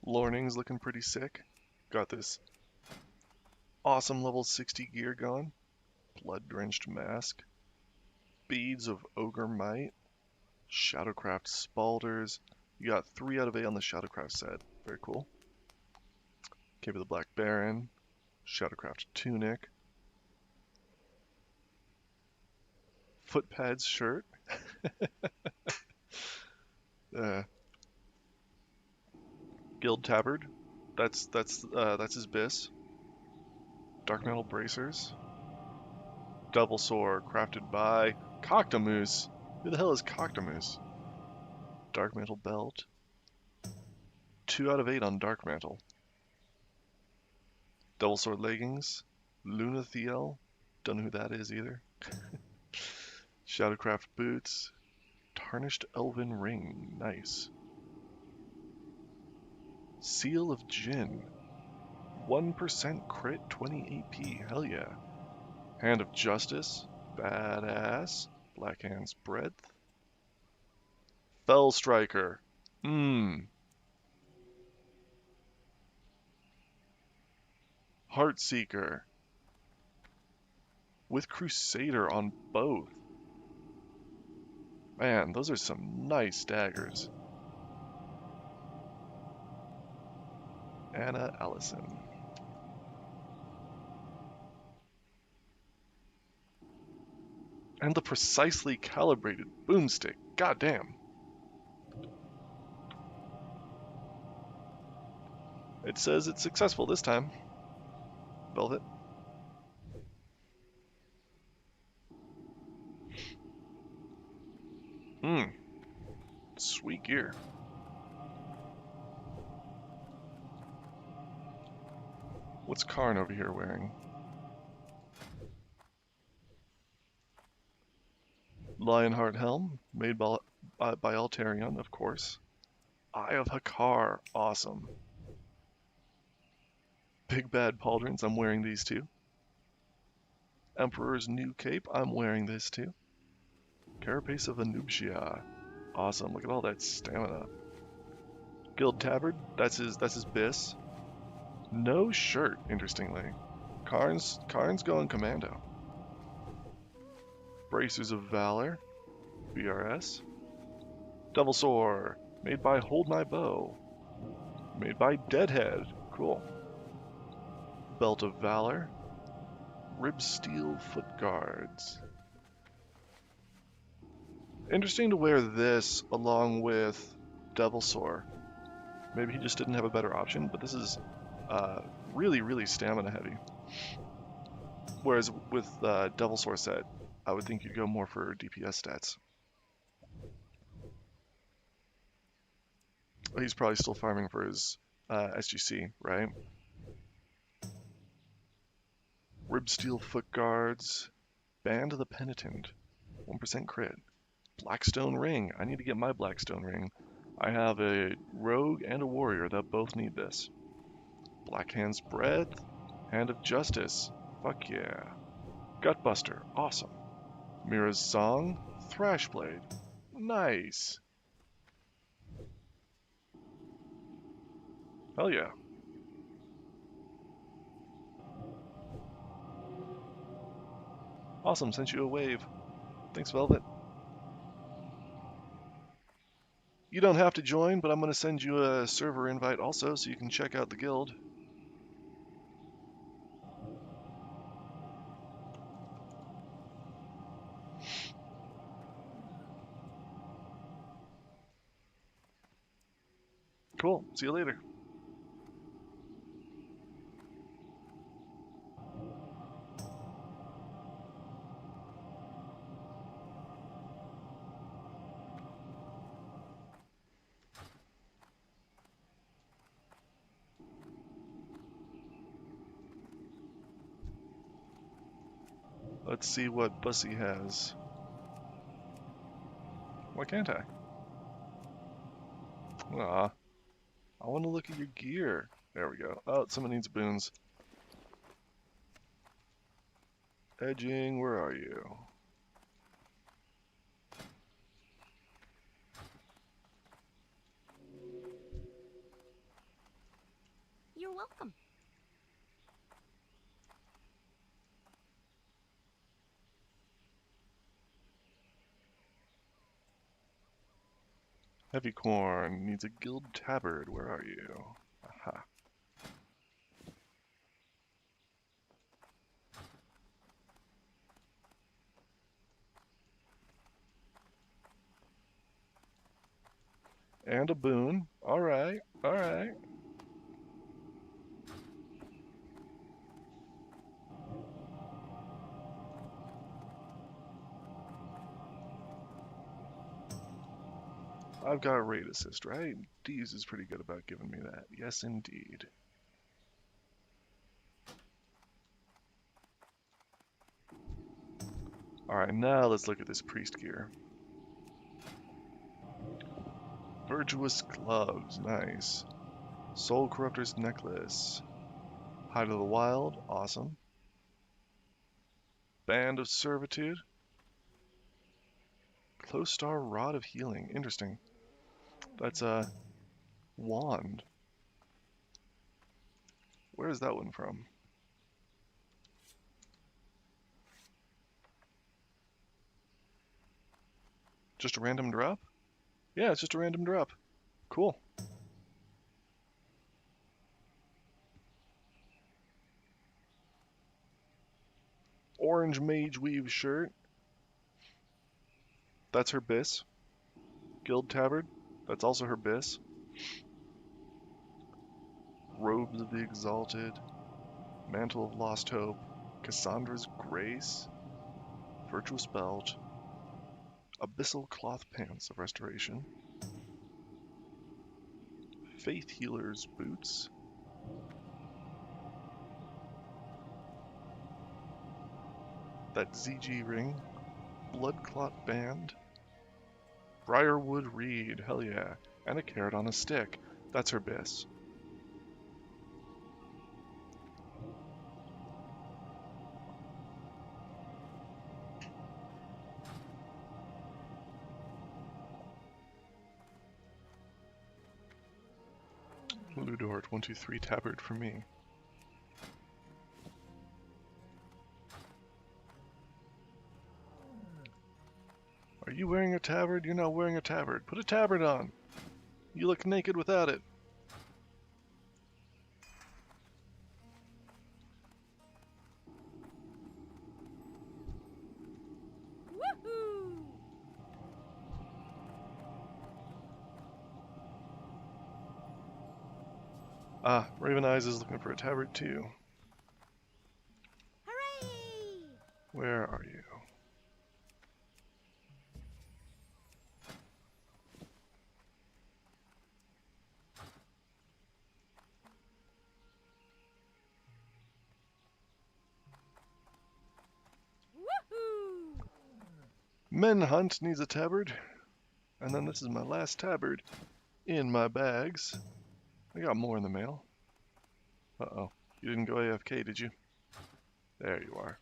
Lorning's looking pretty sick. Got this awesome level 60 gear going. Blood-drenched mask. Beads of Ogre Might. Shadowcraft Spalders. You got 3 out of 8 on the Shadowcraft set. Very cool. Cave of the Black Baron. Shadowcraft Tunic. Footpads shirt. Guild Tabard. That's his bis. Dark Metal Bracers. Double Sword crafted by Coctamoose. Who the hell is Coctamoose? Dark Mantle Belt. 2 out of 8 on Dark Mantle. Double Sword Leggings. Lunathiel. Don't know who that is either. Shadowcraft Boots. Tarnished Elven Ring. Nice. Seal of Jinn. 1% crit, 20 AP. Hell yeah. Hand of Justice. Badass. Black Hand's Breadth. Fell Striker. Heartseeker. With Crusader on both. Man, those are some nice daggers. Anna Allison. And the precisely calibrated boomstick. Goddamn. It says it's successful this time. Velvet. Sweet gear. What's Karn over here wearing? Lionheart Helm, made by Altarion, of course. Eye of Hakar, awesome. Big Bad Pauldrons, I'm wearing these too. Emperor's New Cape, I'm wearing this too. Carapace of Anubisia. Awesome, look at all that stamina. Guild Tabard, that's his bis. No shirt, interestingly. Karn's going commando. Bracers of Valor, BRS. Devil Sword, made by Hold My Bow. Made by Deadhead, cool. Belt of Valor. Rib Steel Foot Guards. Interesting to wear this along with Devil Sword. Maybe he just didn't have a better option, but this is really, really stamina heavy. Whereas with Devil Sword set, I would think you'd go more for DPS stats. Oh, he's probably still farming for his SGC, right? Rib Steel Foot Guards. Band of the Penitent. 1% crit. Blackstone Ring. I need to get my Blackstone Ring. I have a rogue and a warrior that both need this. Black Hand's Breath. Hand of Justice. Fuck yeah. Gutbuster. Awesome. Mira's Song. Thrashblade. Nice. Hell yeah. Awesome, sent you a wave. Thanks, Velvet. You don't have to join, but I'm going to send you a server invite also so you can check out the guild. Cool. See you later. Let's see what Bussy has. Why can't I? Aw. I want to look at your gear. There we go. Oh, someone needs boons. Edging, where are you? You're welcome. Heavy Corn needs a guild tabard. Where are you? Aha. And a boon. Alright, alright. I've got a raid assist, right? Deez is pretty good about giving me that. Yes, indeed. Alright, now let's look at this priest gear. Virtuous gloves, nice. Soul Corruptor's necklace. Hide of the Wild, awesome. Band of Servitude. Close Star Rod of Healing, interesting. That's a wand. Where is that one from? Just a random drop? Yeah, it's just a random drop. Cool. Orange Mage Weave shirt. That's her bis. Guild Tabard. That's also her bis. Robes of the Exalted. Mantle of Lost Hope. Cassandra's Grace. Virtuous Belt. Abyssal Cloth Pants of Restoration. Faith Healer's Boots. That ZG ring. Blood Clot Band. Briarwood Reed, hell yeah. And a carrot on a stick. That's her bis. Ludor 123 tabard for me. Are you wearing a tabard? You're not wearing a tabard. Put a tabard on. You look naked without it. Woohoo! Ah, Raven Eyes is looking for a tabard too. Hooray! Where are you? Woohoo! Menhunt needs a tabard. And then this is my last tabard in my bags. I got more in the mail. Uh-oh. You didn't go AFK, did you? There you are.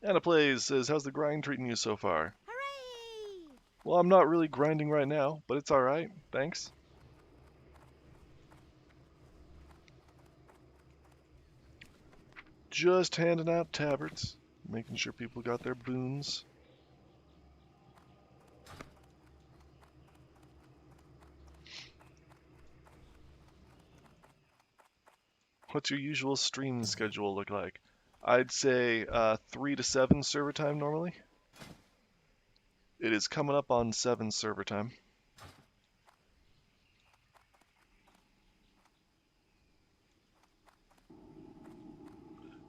Anna Plays says, how's the grind treating you so far? Hooray! Well, I'm not really grinding right now, but it's alright. Thanks. Just handing out tabards, making sure people got their boons. What's your usual stream schedule look like? I'd say 3 to 7 server time normally. It is coming up on 7 server time.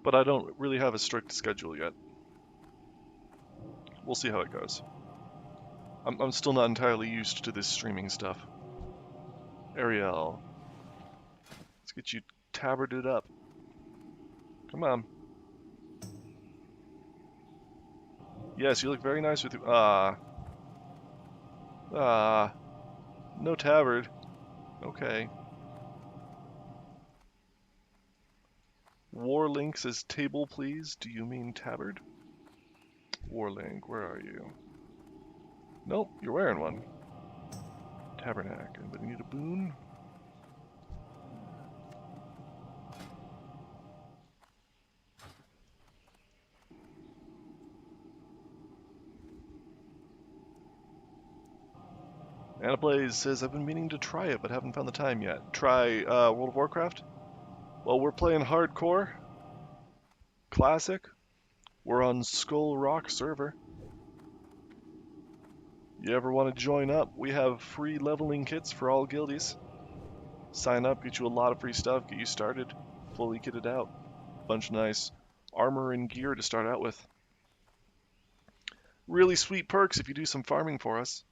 But I don't really have a strict schedule yet. We'll see how it goes. I'm still not entirely used to this streaming stuff. Ariel, let's get you tabarded up. Come on. Yes, you look very nice with your... no tabard. Okay. Warlink says table please. Do you mean tabard? Warlink, where are you? Nope, you're wearing one. Tabernac. Anybody need a boon? Anna Blaze says, I've been meaning to try it, but haven't found the time yet. Try World of Warcraft? Well, we're playing hardcore. Classic. We're on Skull Rock server. You ever want to join up? We have free leveling kits for all guildies. Sign up, get you a lot of free stuff, get you started, fully kitted out. Bunch of nice armor and gear to start out with. Really sweet perks if you do some farming for us.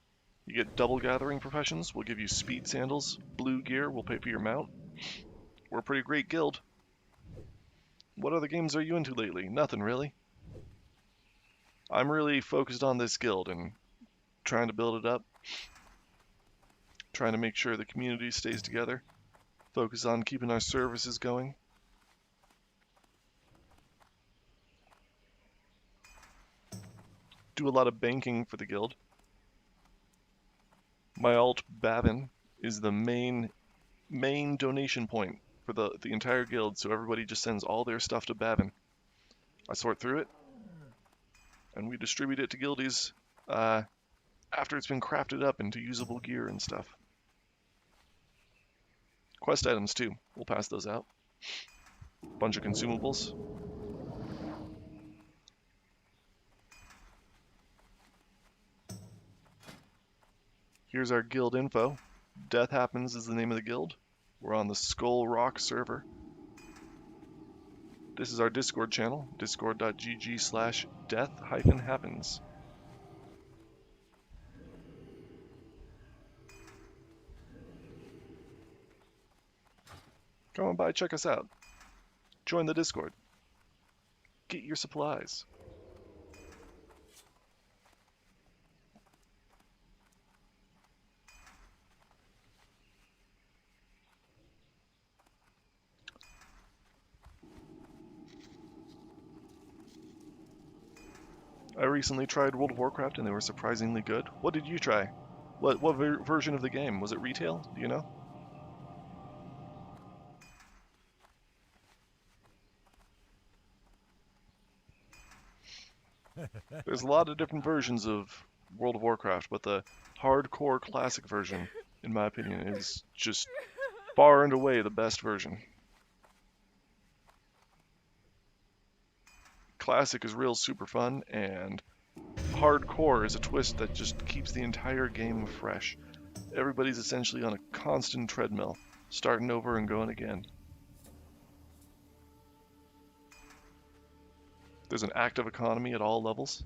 You get double gathering professions, we'll give you speed sandals, blue gear, we'll pay for your mount. We're a pretty great guild. What other games are you into lately? Nothing really. I'm really focused on this guild and trying to build it up. Trying to make sure the community stays together. Focus on keeping our services going. Do a lot of banking for the guild. My alt Bavin is the main donation point for the entire guild, so everybody just sends all their stuff to Bavin. I sort through it, and we distribute it to guildies after it's been crafted up into usable gear and stuff. Quest items too, we'll pass those out. Bunch of consumables. Here's our guild info. Death Happens is the name of the guild. We're on the Skull Rock server. This is our Discord channel, discord.gg/death-happens. Come on by, check us out. Join the Discord. Get your supplies. I recently tried World of Warcraft and they were surprisingly good. What did you try? What version of the game? Was it retail? Do you know? There's a lot of different versions of World of Warcraft, but the hardcore classic version, in my opinion, is just far and away the best version. Classic is real super fun, and hardcore is a twist that just keeps the entire game fresh. Everybody's essentially on a constant treadmill, starting over and going again. There's an active economy at all levels,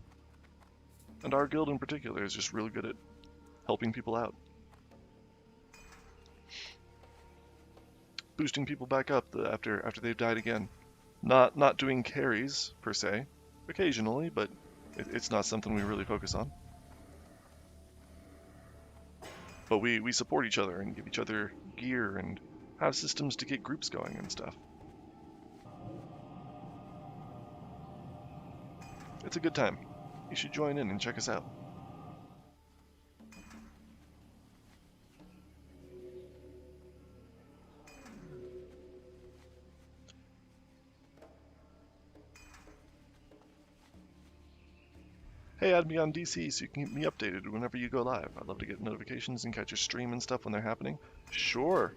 and our guild in particular is just really good at helping people out. Boosting people back up after they've died again. Not doing carries, per se, occasionally, but it's not something we really focus on. But we support each other and give each other gear and have systems to get groups going and stuff. It's a good time. You should join in and check us out. Hey, add me on DC so you can keep me updated whenever you go live. I'd love to get notifications and catch your stream and stuff when they're happening. Sure.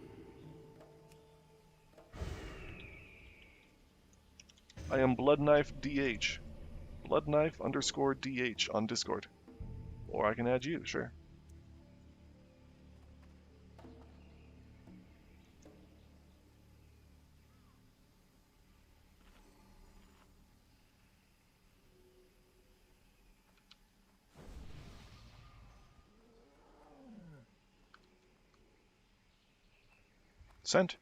I am BloodKnifeDH. BloodKnife_DH on Discord. Or I can add you, sure. Sent.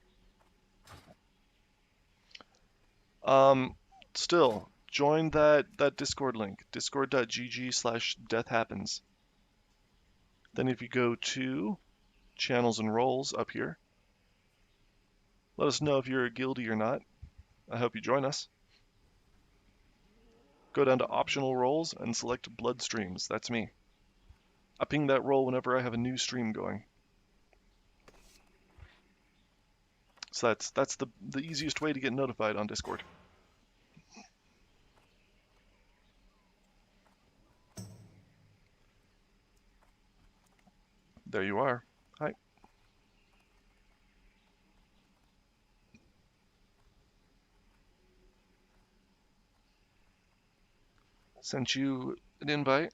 Still, join that Discord link, discord.gg/deathhappens. Then if you go to channels and roles up here, let us know if you're a guildie or not. I hope you join us. Go down to optional roles and select blood streams. That's me. I ping that role whenever I have a new stream going. So that's the easiest way to get notified on Discord. There you are. Hi. Sent you an invite.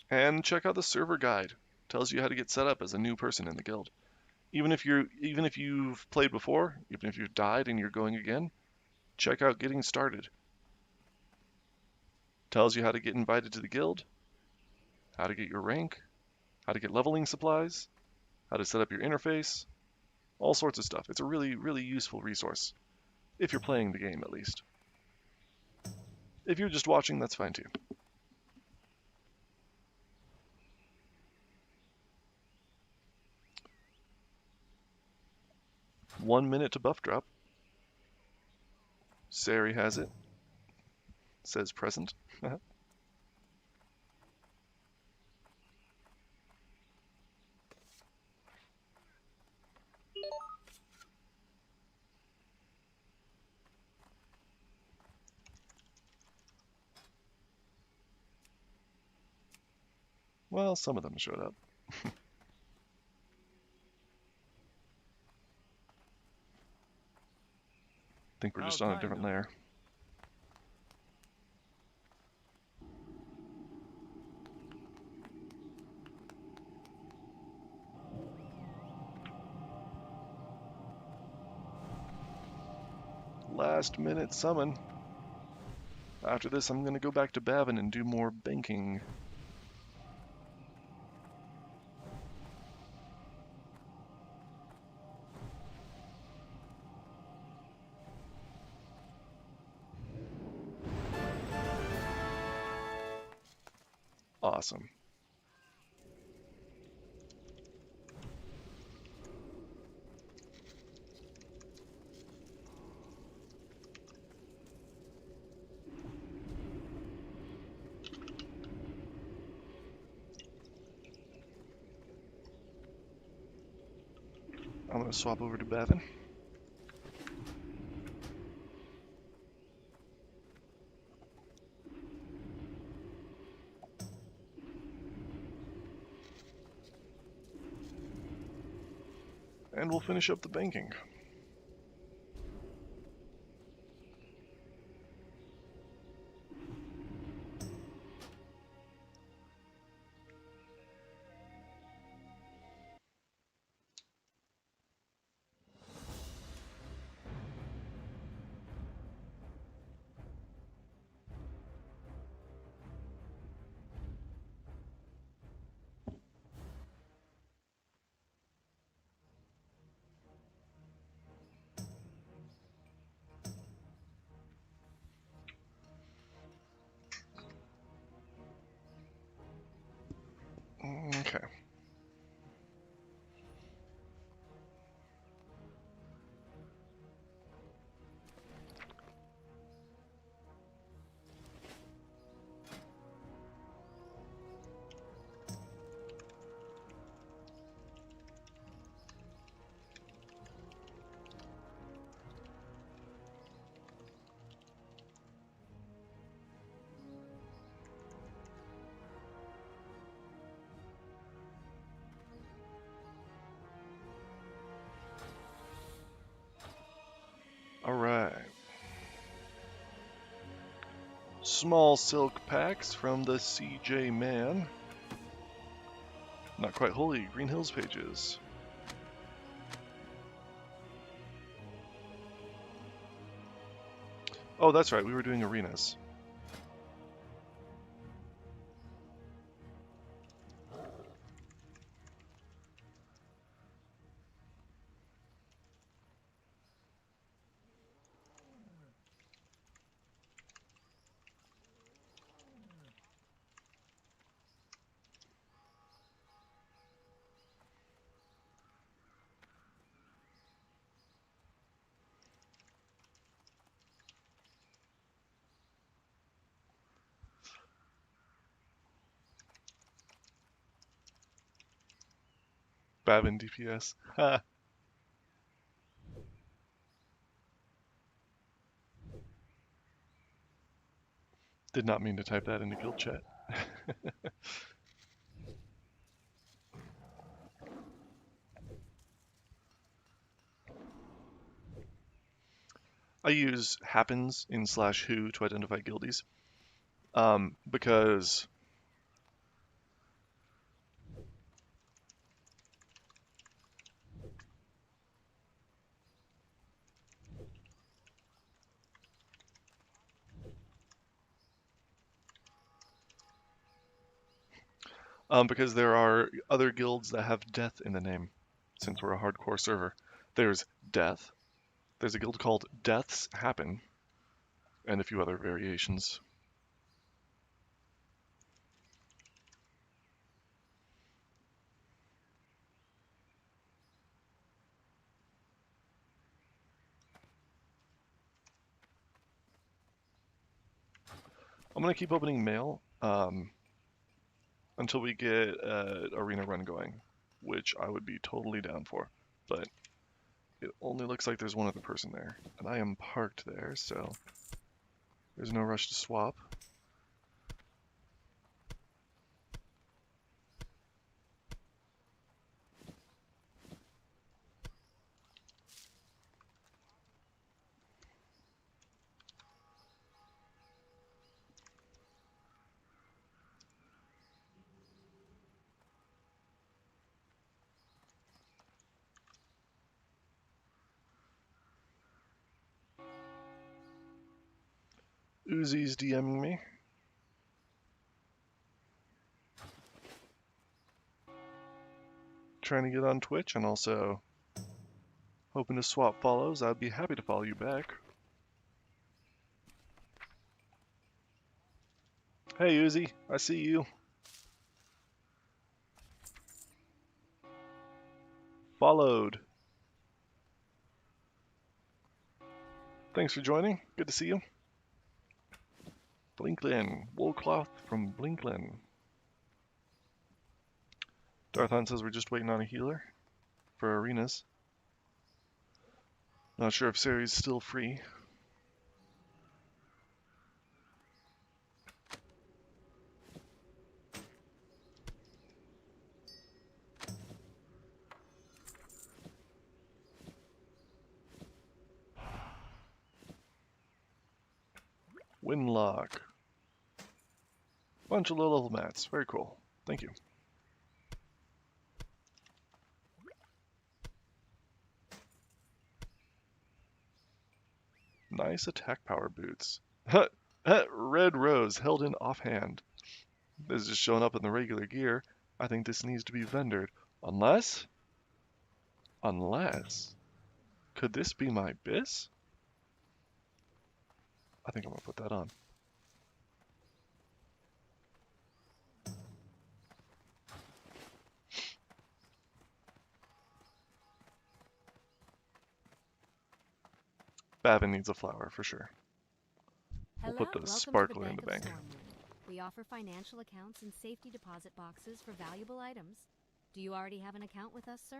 And check out the server guide. Tells you how to get set up as a new person in the guild. Even if you've played before, even if you've died and you're going again, check out Getting Started. Tells you how to get invited to the guild, how to get your rank, how to get leveling supplies, how to set up your interface, all sorts of stuff. It's a really, really useful resource. If you're playing the game, at least. If you're just watching, that's fine too. One minute to buff drop. Sari has it. Says present. Well, some of them showed up. I think we're just on a different layer. Last minute summon. After this, I'm going to go back to Bavin and do more banking. Awesome. I'm going to swap over to Bavin. And we'll finish up the banking. Okay. Alright. Small silk packs from the CJ Man. Not quite holy, Green Hills pages. Oh, that's right, we were doing arenas. Bavin DPS. Ha! Did not mean to type that into guild chat. I use happens in /who to identify guildies. Because because there are other guilds that have death in the name, since we're a hardcore server. There's death. There's a guild called Deaths Happen, and a few other variations. I'm gonna keep opening mail until we get an arena run going, which I would be totally down for. But it only looks like there's one other person there, and I am parked there, so there's no rush to swap. Uzi's DMing me. Trying to get on Twitch and also hoping to swap follows. I'd be happy to follow you back. Hey Uzi, I see you. Followed. Thanks for joining. Good to see you. Blinklin. Woolcloth from Blinklin. Darthon says we're just waiting on a healer for arenas. Not sure if Sari's still free. Windlock. Bunch of low-level mats. Very cool. Thank you. Nice attack power boots. Red rose held in offhand. This is showing up in the regular gear. I think this needs to be vendored. Unless? Could this be my bis? I think I'm gonna put that on. Bavin needs a flower for sure. We'll Hello, put the welcome sparkler to in the the Bank bank. of Stormwind. We offer financial accounts and safety deposit boxes for valuable items. Do you already have an account with us, sir?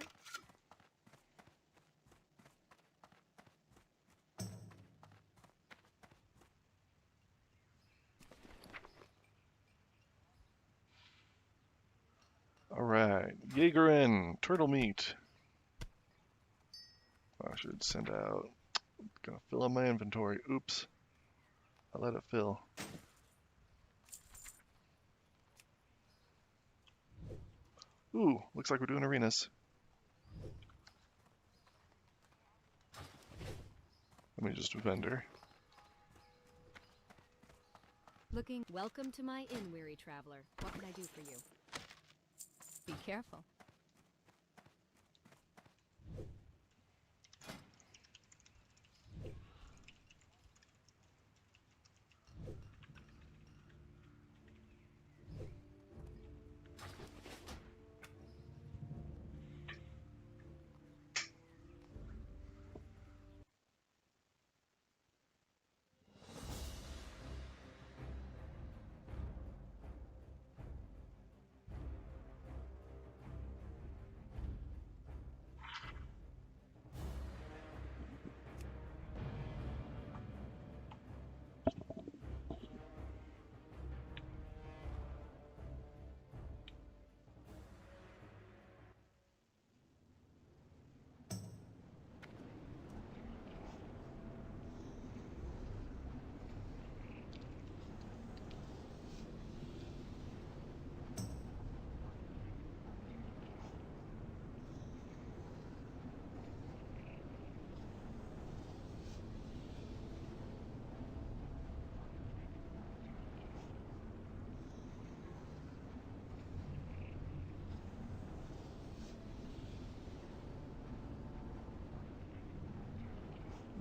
Alright, Jaegerin, turtle meat. I should send out. Gonna fill up my inventory. Oops. I let it fill. Ooh, looks like we're doing arenas. Let me just vendor. Welcome to my inn, weary traveler. What can I do for you? Be careful.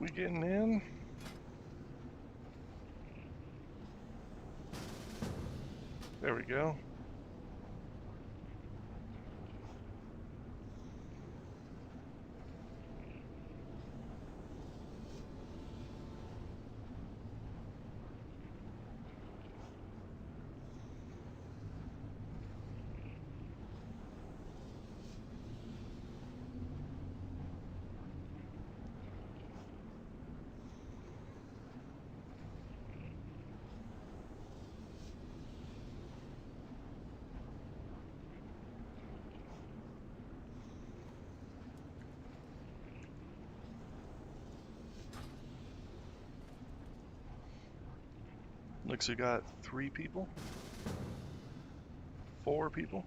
We getting in? There we go. Looks you got 3 people? 4 people?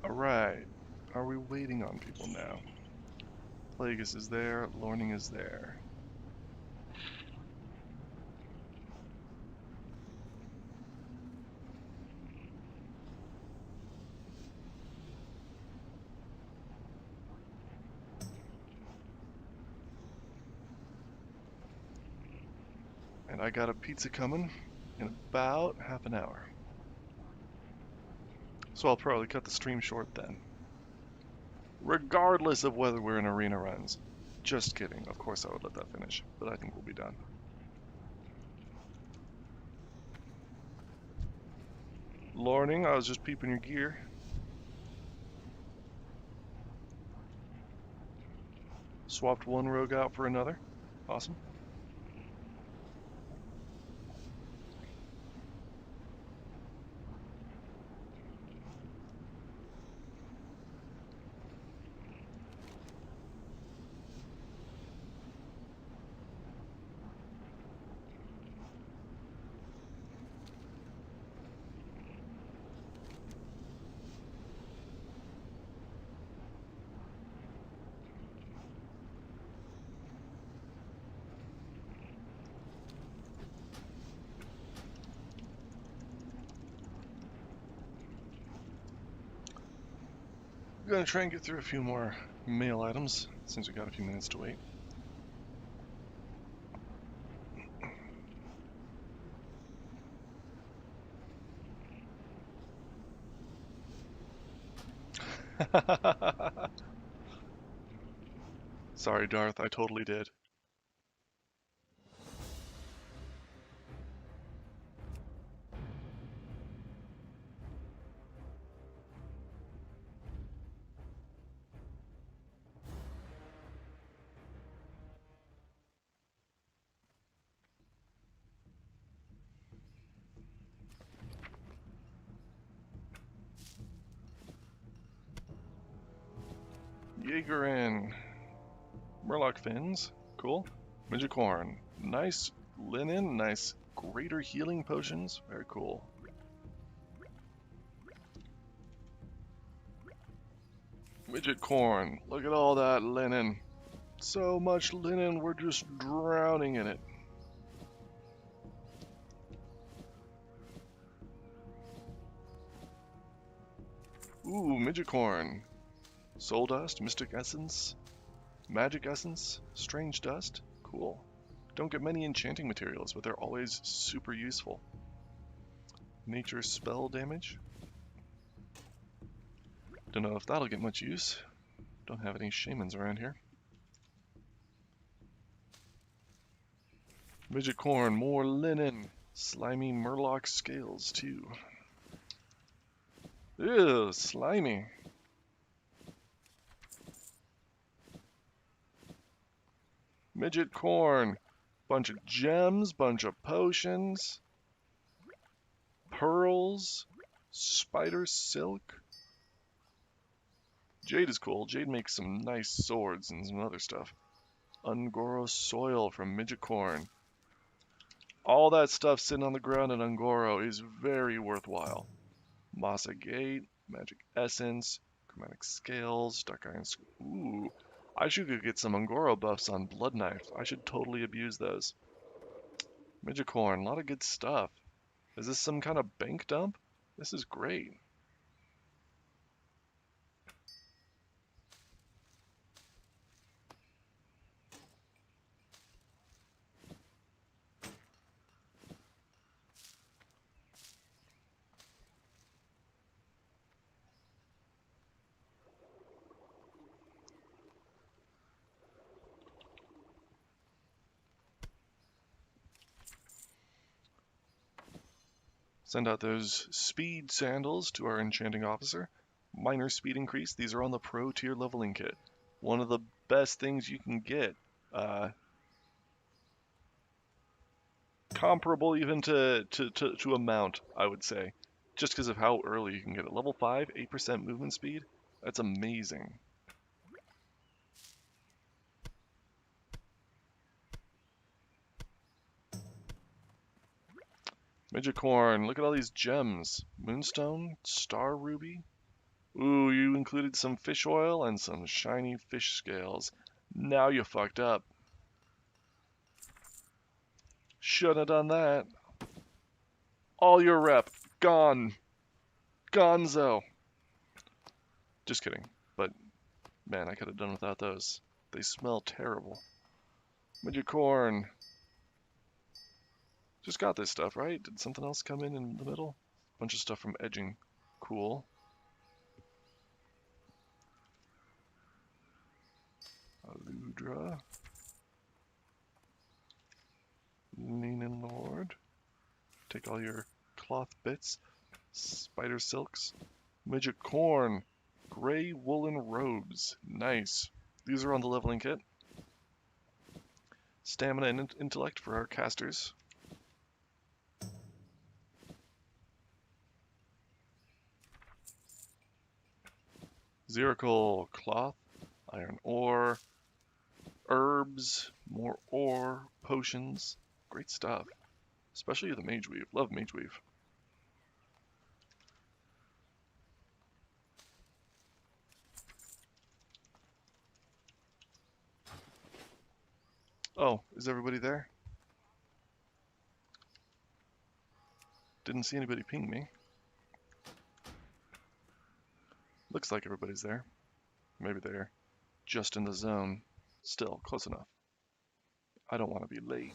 Alright. Are we waiting on people now? Plagueis is there, Lorning is there. I got a pizza coming in about half an hour. So I'll probably cut the stream short then. Regardless of whether we're in arena runs. Just kidding. Of course I would let that finish, but I think we'll be done. Lorning, I was just peeping your gear. Swapped one rogue out for another. Awesome. I'm gonna try and get through a few more mail items since we got a few minutes to wait. Sorry, Darth, I totally did. Jaegerin. Murloc fins. Cool. Midget-corn. Nice linen. Nice greater healing potions. Very cool. Midget-corn. Look at all that linen. So much linen, we're just drowning in it. Ooh, Midget-corn. Soul dust, mystic essence, magic essence, strange dust. Cool. Don't get many enchanting materials, but they're always super useful. Nature spell damage. Don't know if that'll get much use. Don't have any shamans around here. Midget-corn, more linen. Slimy murloc scales, too. Ew, slimy. Midget-corn. Bunch of gems, bunch of potions. Pearls. Spider silk. Jade is cool. Jade makes some nice swords and some other stuff. Ungoro soil from Midget-corn. All that stuff sitting on the ground in Ungoro is very worthwhile. Masa Gate, Magic Essence, Chromatic Scales, Dark Iron... Ooh, I should go get some Ungoro buffs on Blood Knife. I should totally abuse those. Midget-corn, a lot of good stuff. Is this some kind of bank dump? This is great. Send out those speed sandals to our enchanting officer. Minor speed increase. These are on the pro tier leveling kit. One of the best things you can get. Comparable even to a mount, I would say. Just because of how early you can get it. Level 5, 8% movement speed. That's amazing. Midget-corn, look at all these gems. Moonstone, Star Ruby. Ooh, you included some fish oil and some shiny fish scales. Now you fucked up. Shouldn't have done that. All your rep. Gone. Gonzo. Just kidding. But, man, I could have done without those. They smell terrible. Midget-corn. Just got this stuff, right? Did something else come in the middle? Bunch of stuff from edging. Cool. Aludra. Leanin' Lord. Take all your cloth bits. Spider silks. Midget corn. Gray woolen robes. Nice. These are on the leveling kit. Stamina and intellect for our casters. Ziracle cloth. Iron ore. Herbs. More ore. Potions. Great stuff. Especially the mage weave. Love mage weave. Oh, is everybody there? Didn't see anybody ping me. Looks like everybody's there. Maybe they're just in the zone. Still, close enough. I don't want to be late.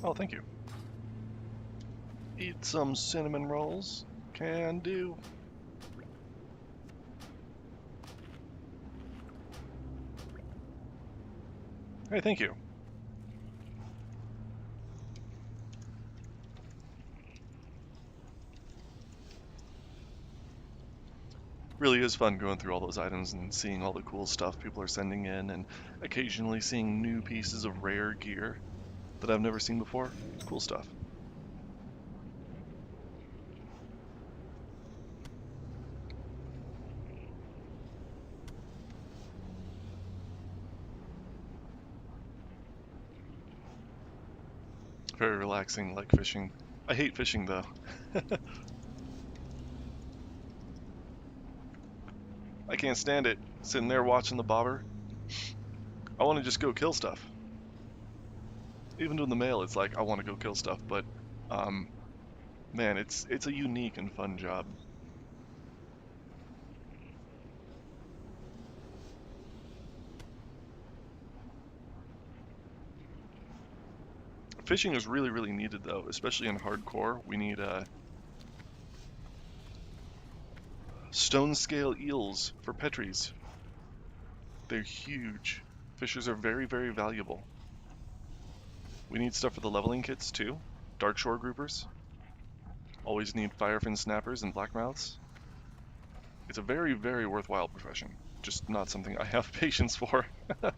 Oh, thank you. Eat some cinnamon rolls. Can do. Hey, thank you. Really is fun going through all those items and seeing all the cool stuff people are sending in, and occasionally seeing new pieces of rare gear that I've never seen before. Cool stuff. Very relaxing, like fishing. I hate fishing though. I can't stand it. Sitting there watching the bobber. I want to just go kill stuff. Even doing the mail, it's like I want to go kill stuff, but man, it's a unique and fun job. Fishing is really, really needed though, especially in hardcore. We need stone scale eels for petries. They're huge. Fishers are very, very valuable. We need stuff for the leveling kits too. Dark shore groupers. Always need firefin snappers and blackmouths. It's a very, very worthwhile profession. Just not something I have patience for. Just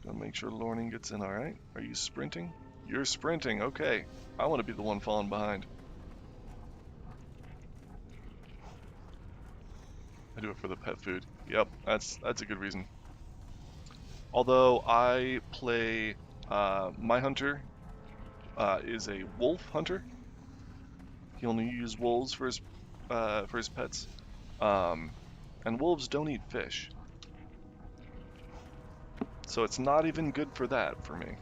gonna make sure Lorning gets in alright. Are you sprinting? You're sprinting, okay. I want to be the one falling behind. I do it for the pet food. Yep, that's a good reason. Although I play, my hunter is a wolf hunter. He only uses wolves for his pets, and wolves don't eat fish, so it's not even good for that for me.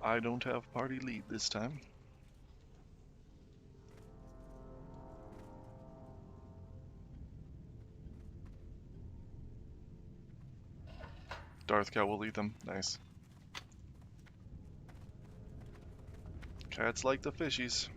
I don't have party lead this time. Darth Cow will eat them. Nice. Cats like the fishies.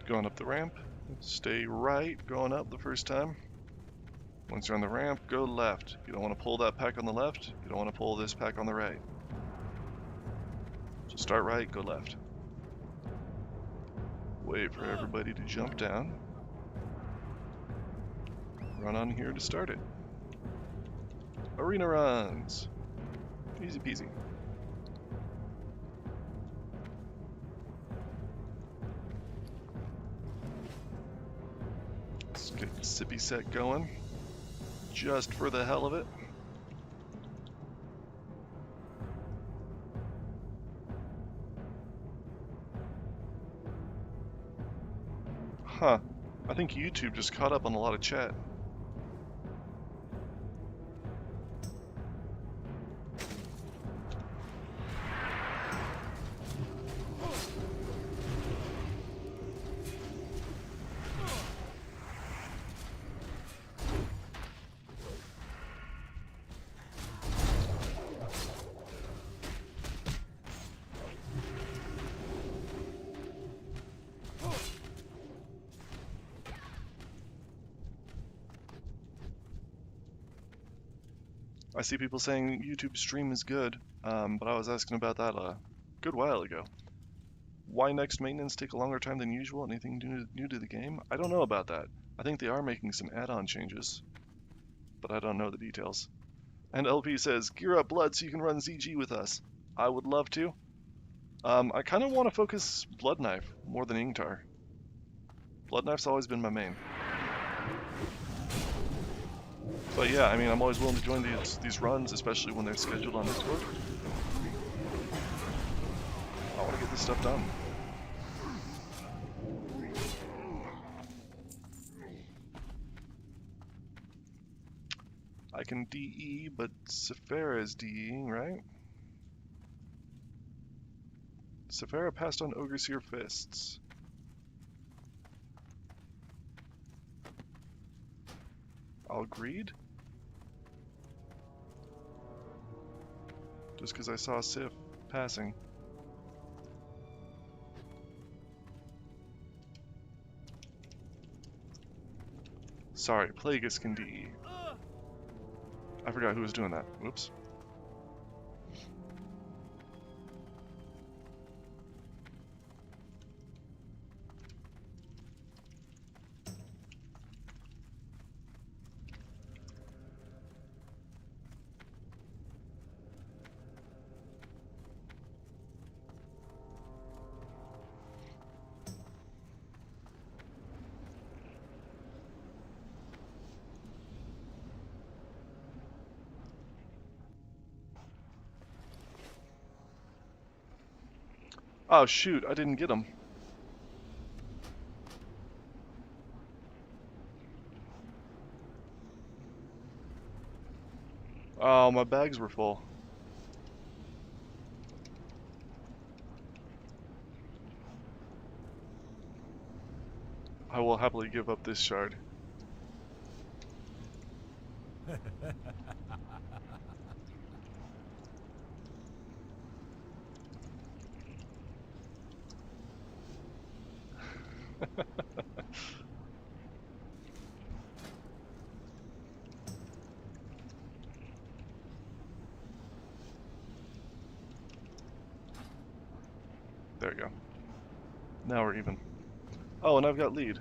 Going up the ramp. Stay right, going up the first time. Once you're on the ramp, go left. You don't want to pull that pack on the left. You don't want to pull this pack on the right. So start right, go left. Wait for everybody to jump down. Run on here to start it. Arena runs. Easy peasy. Let's get the sippy set going. Just for the hell of it. Huh. I think YouTube just caught up on a lot of chat. I see people saying YouTube stream is good, but I was asking about that a good while ago. Why next maintenance take a longer time than usual? Anything new to the game? I don't know about that. I think they are making some add-on changes, but I don't know the details. And LP says, gear up Blood so you can run ZG with us. I would love to. I kind of want to focus Blood Knife more than Ingtar. Blood Knife's always been my main. But yeah, I mean, I'm always willing to join these runs, especially when they're scheduled on Discord. I want to get this stuff done. I can DE, but Sephara is DEing, right? Sephara passed on Ogre Seer Fists. I'll greed? Just because I saw Sif passing. Sorry, Plagueis can DE. I forgot who was doing that. Whoops. Oh shoot, I didn't get him. Oh, my bags were full. I will happily give up this shard. There we go. Now we're even. Oh, and I've got lead.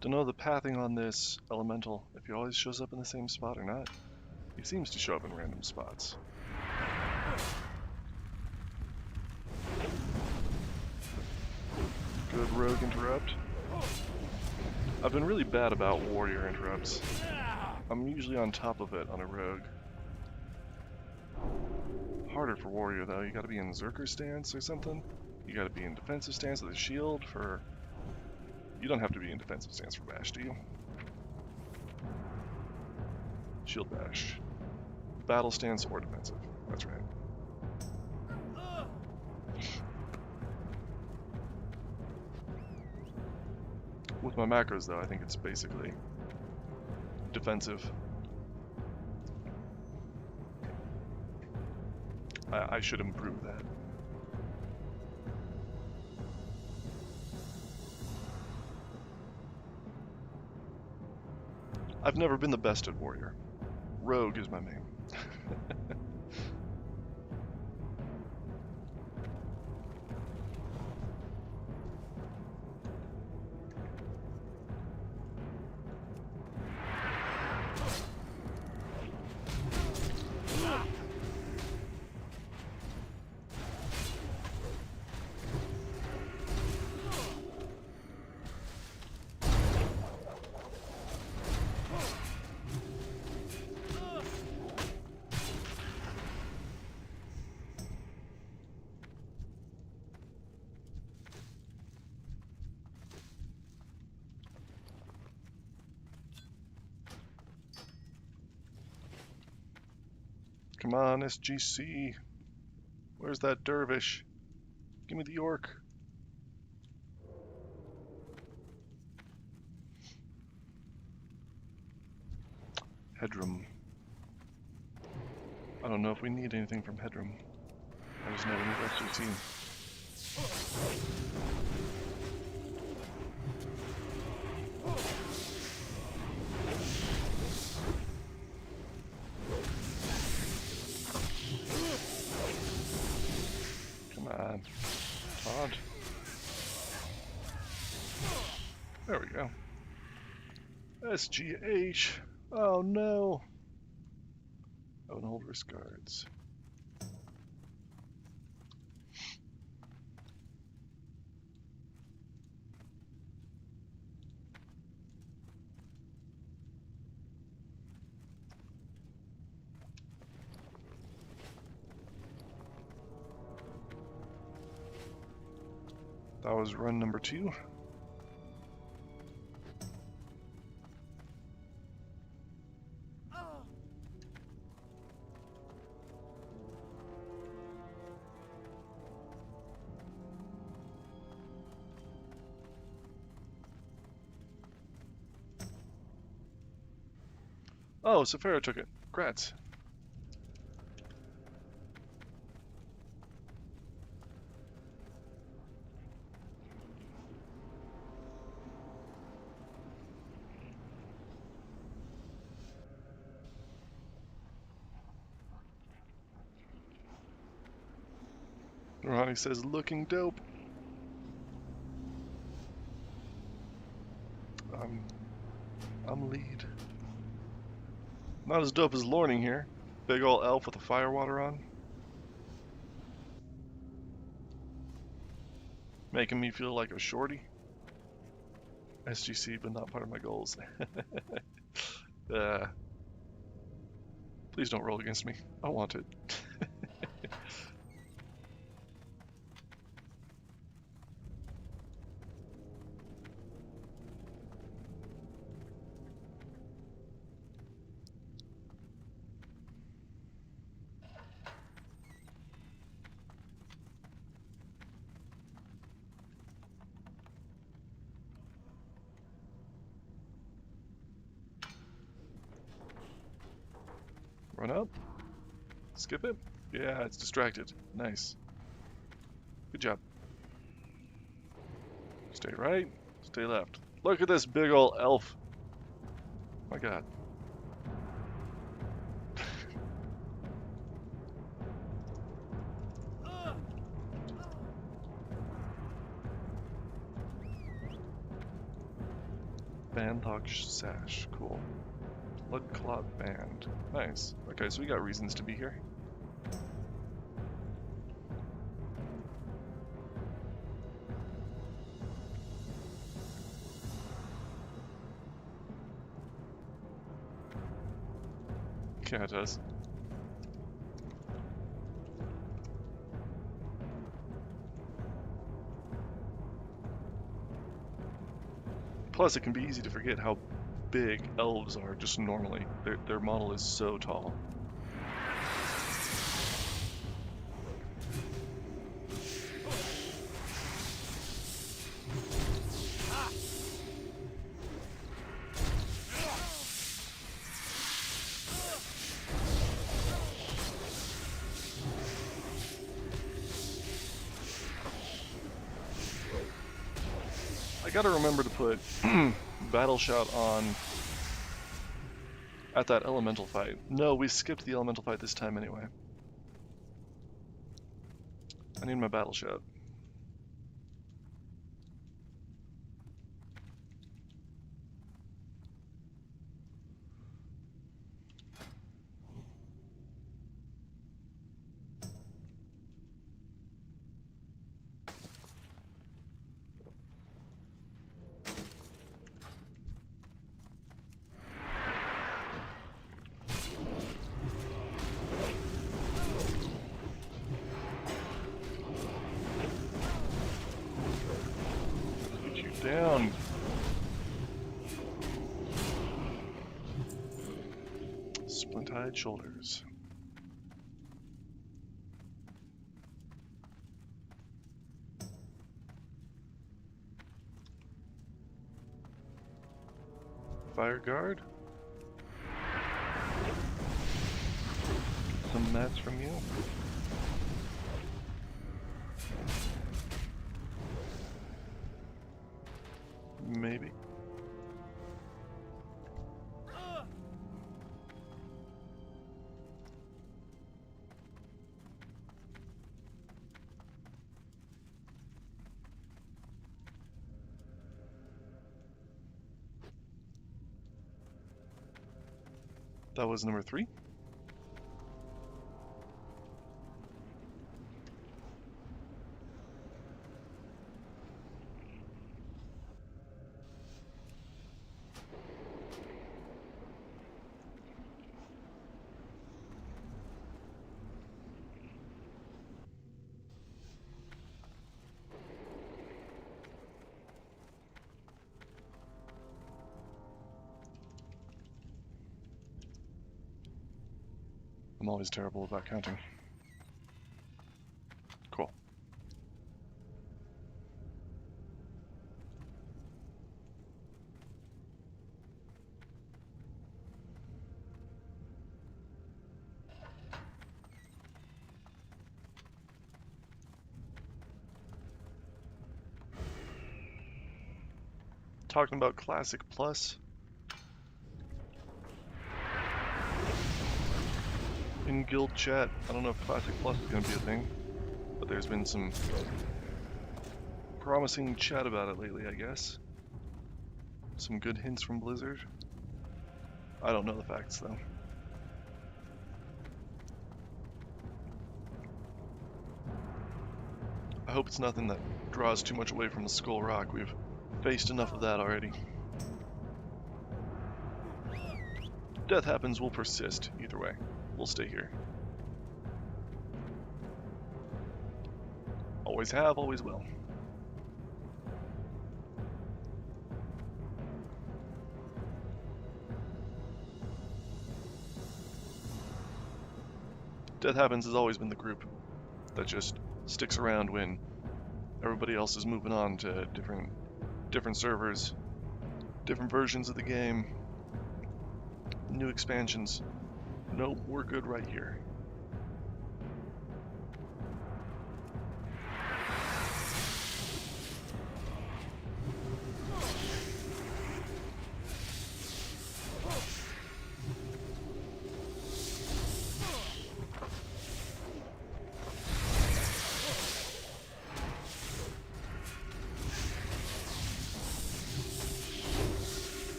Don't know the pathing on this elemental, if he always shows up in the same spot or not. He seems to show up in random spots. Good rogue interrupt. I've been really bad about warrior interrupts. I'm usually on top of it on a rogue. Harder for warrior though. You gotta be in Zerker stance or something. You gotta be in defensive stance with a shield for... You don't have to be in defensive stance for bash, do you? Shield bash. Battle stance or defensive. That's right. With my macros though, I think it's basically defensive. I should improve that. I've never been the best at warrior. Rogue is my main. Come on, SGC. Where's that dervish? Give me the orc. Headroom. I don't know if we need anything from Headroom. I just know we need SGC. Come on, Todd. There we go. SGH. Oh no. Oh, and hold risk guards. That was run number 2. Oh, Saphira took it. Grats. Ronnie says, looking dope. I'm lead. Not as dope as Lorning here. Big ol' elf with a firewater on. Making me feel like a shorty. SGC, but not part of my goals. Please don't roll against me. I want it. Run up. Skip it. Yeah, it's distracted. Nice. Good job. Stay right. Stay left. Look at this big ol' elf. My god. Bandhawk sash. Cool. Blood Clot Band. Nice. Okay, so we got reasons to be here. Yeah, it does. Plus, it can be easy to forget how big elves are just normally. Their model is so tall. I gotta remember to put Battle Shout on at that elemental fight. No, we skipped the elemental fight this time anyway. I need my Battle Shout. Get you down. Splint-eyed shoulders. Fire guard. Some mats from you. Maybe. That was number 3. I'm always terrible about counting. Cool. Talking about Classic Plus. In guild chat, I don't know if Classic Plus is going to be a thing, but there's been some promising chat about it lately, I guess. Some good hints from Blizzard. I don't know the facts, though. I hope it's nothing that draws too much away from the Skull Rock. We've faced enough of that already. Death happens, we'll persist, either way. We'll stay here. Always have, always will. Death Happens has always been the group that just sticks around when everybody else is moving on to different servers, different versions of the game, new expansions. Nope, we're good right here.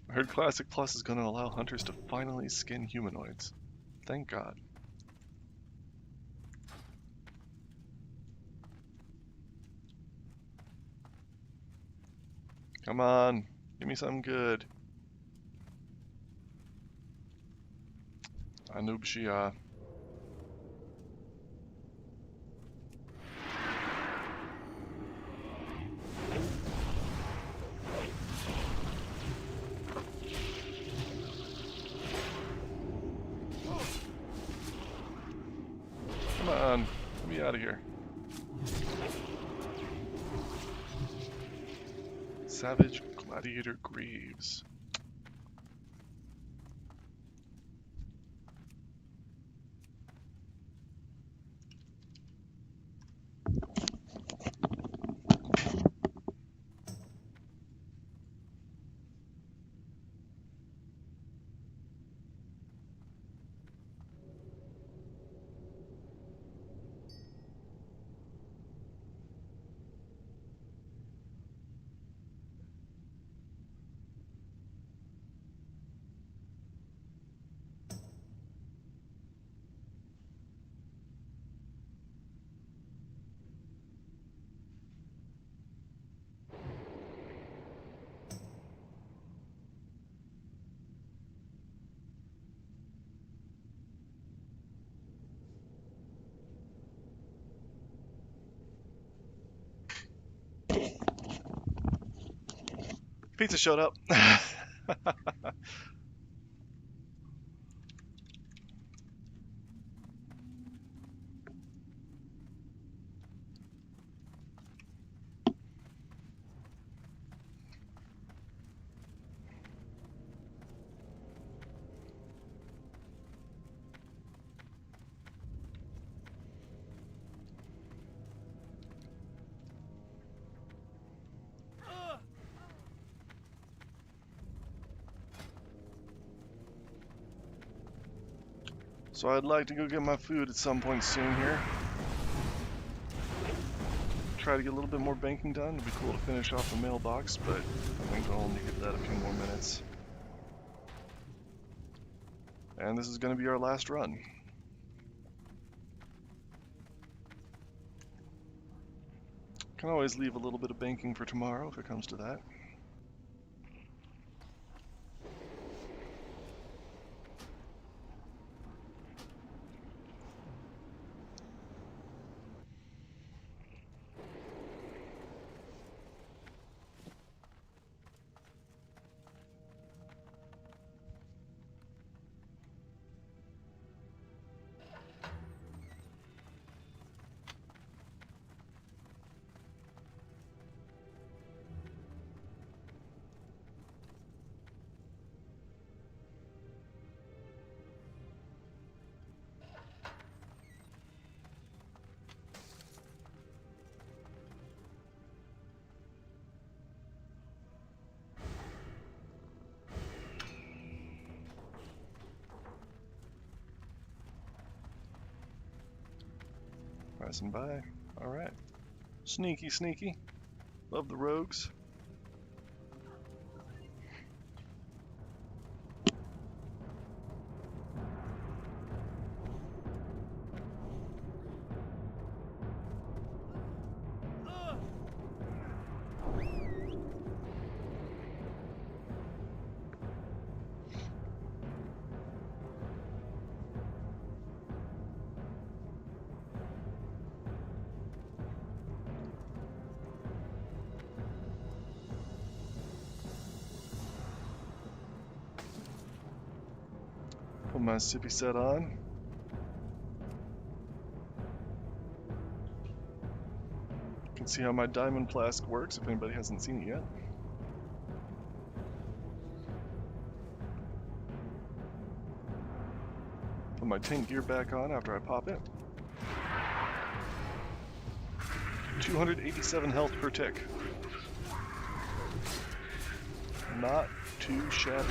I heard Classic Plus is going to allow hunters to finally skin humanoids. Thank God. Come on, give me something good. noob Shia. Come on, get me out of here. Savage Gladiator Greaves. Pizza showed up. So I'd like to go get my food at some point soon here. Try to get a little bit more banking done. It'd be cool to finish off the mailbox, but I think I'll only give that a few more minutes. And this is going to be our last run. Can always leave a little bit of banking for tomorrow if it comes to that. Passing by. Alright. Sneaky, sneaky. Love the rogues. Put my sippy set on. Can see how my diamond flask works if anybody hasn't seen it yet. Put my tank gear back on after I pop it. 287 health per tick. Not too shabby.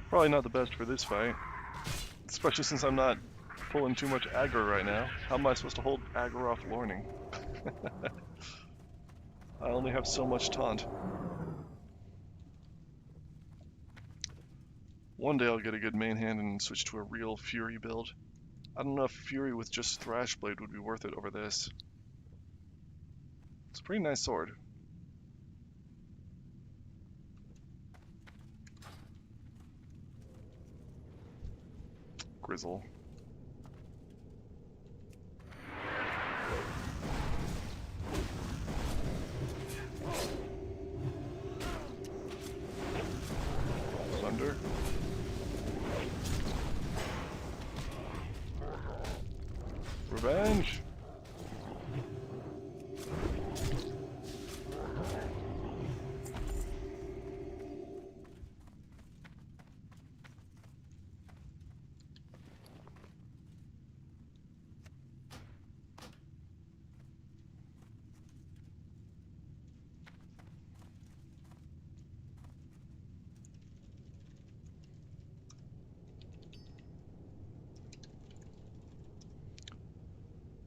Probably not the best for this fight, especially since I'm not pulling too much aggro right now. How am I supposed to hold aggro off Lorning? I only have so much taunt. One day I'll get a good main hand and switch to a real Fury build. I don't know if Fury with just Thrashblade would be worth it over this. It's a pretty nice sword. Grizzle. Thunder. Revenge.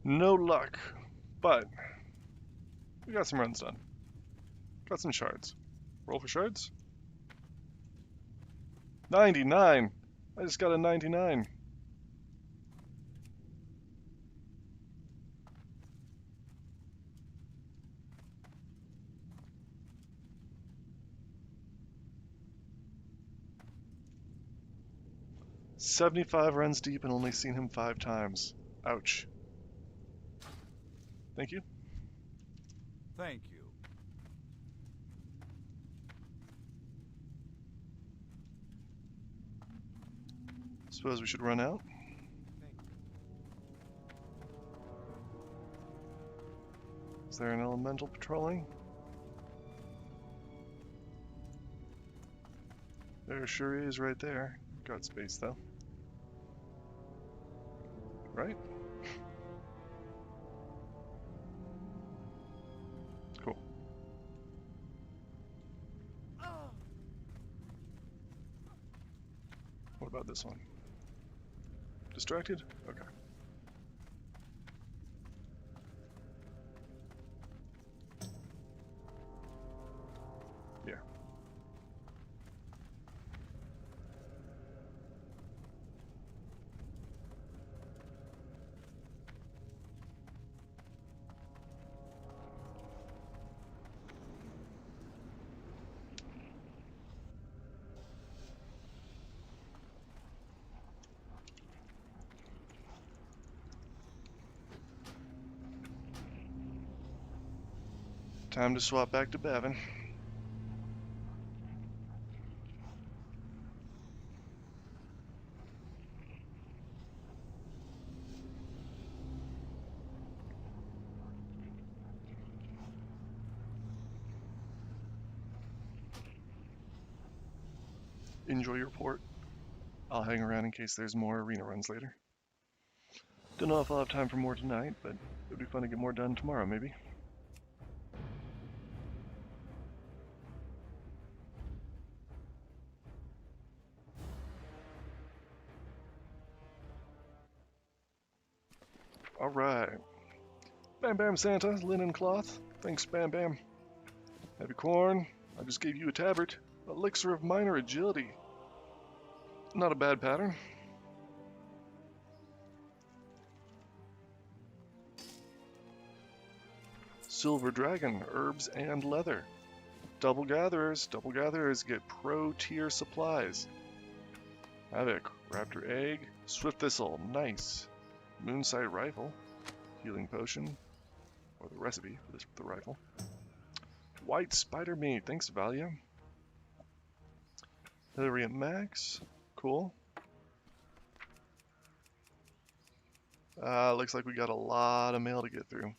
No luck, but we got some runs done. Got some shards. Roll for shards. 99. I just got a 99. "75 runs deep and only seen him 5 times. Ouch. Thank you. Thank you. Suppose we should run out. Is there an elemental patrolling? There sure is right there. Got space though. Right? Cool. What about this one? Distracted? Okay. Yeah. Time to swap back to Bavin. Enjoy your port. I'll hang around in case there's more arena runs later. Don't know if I'll have time for more tonight, but it would be fun to get more done tomorrow, maybe. Alright. Bam Bam Santa, linen cloth. Thanks, Bam Bam. Happy corn. I just gave you a tabard. Elixir of minor agility. Not a bad pattern. Silver Dragon, herbs and leather. Double gatherers get pro tier supplies. Havoc, Raptor egg, Swift Thistle, nice. Moonsight rifle, healing potion, or the recipe for the rifle. White spider meat, thanks Valia. Hillary at max, cool. Looks like we got a lot of mail to get through.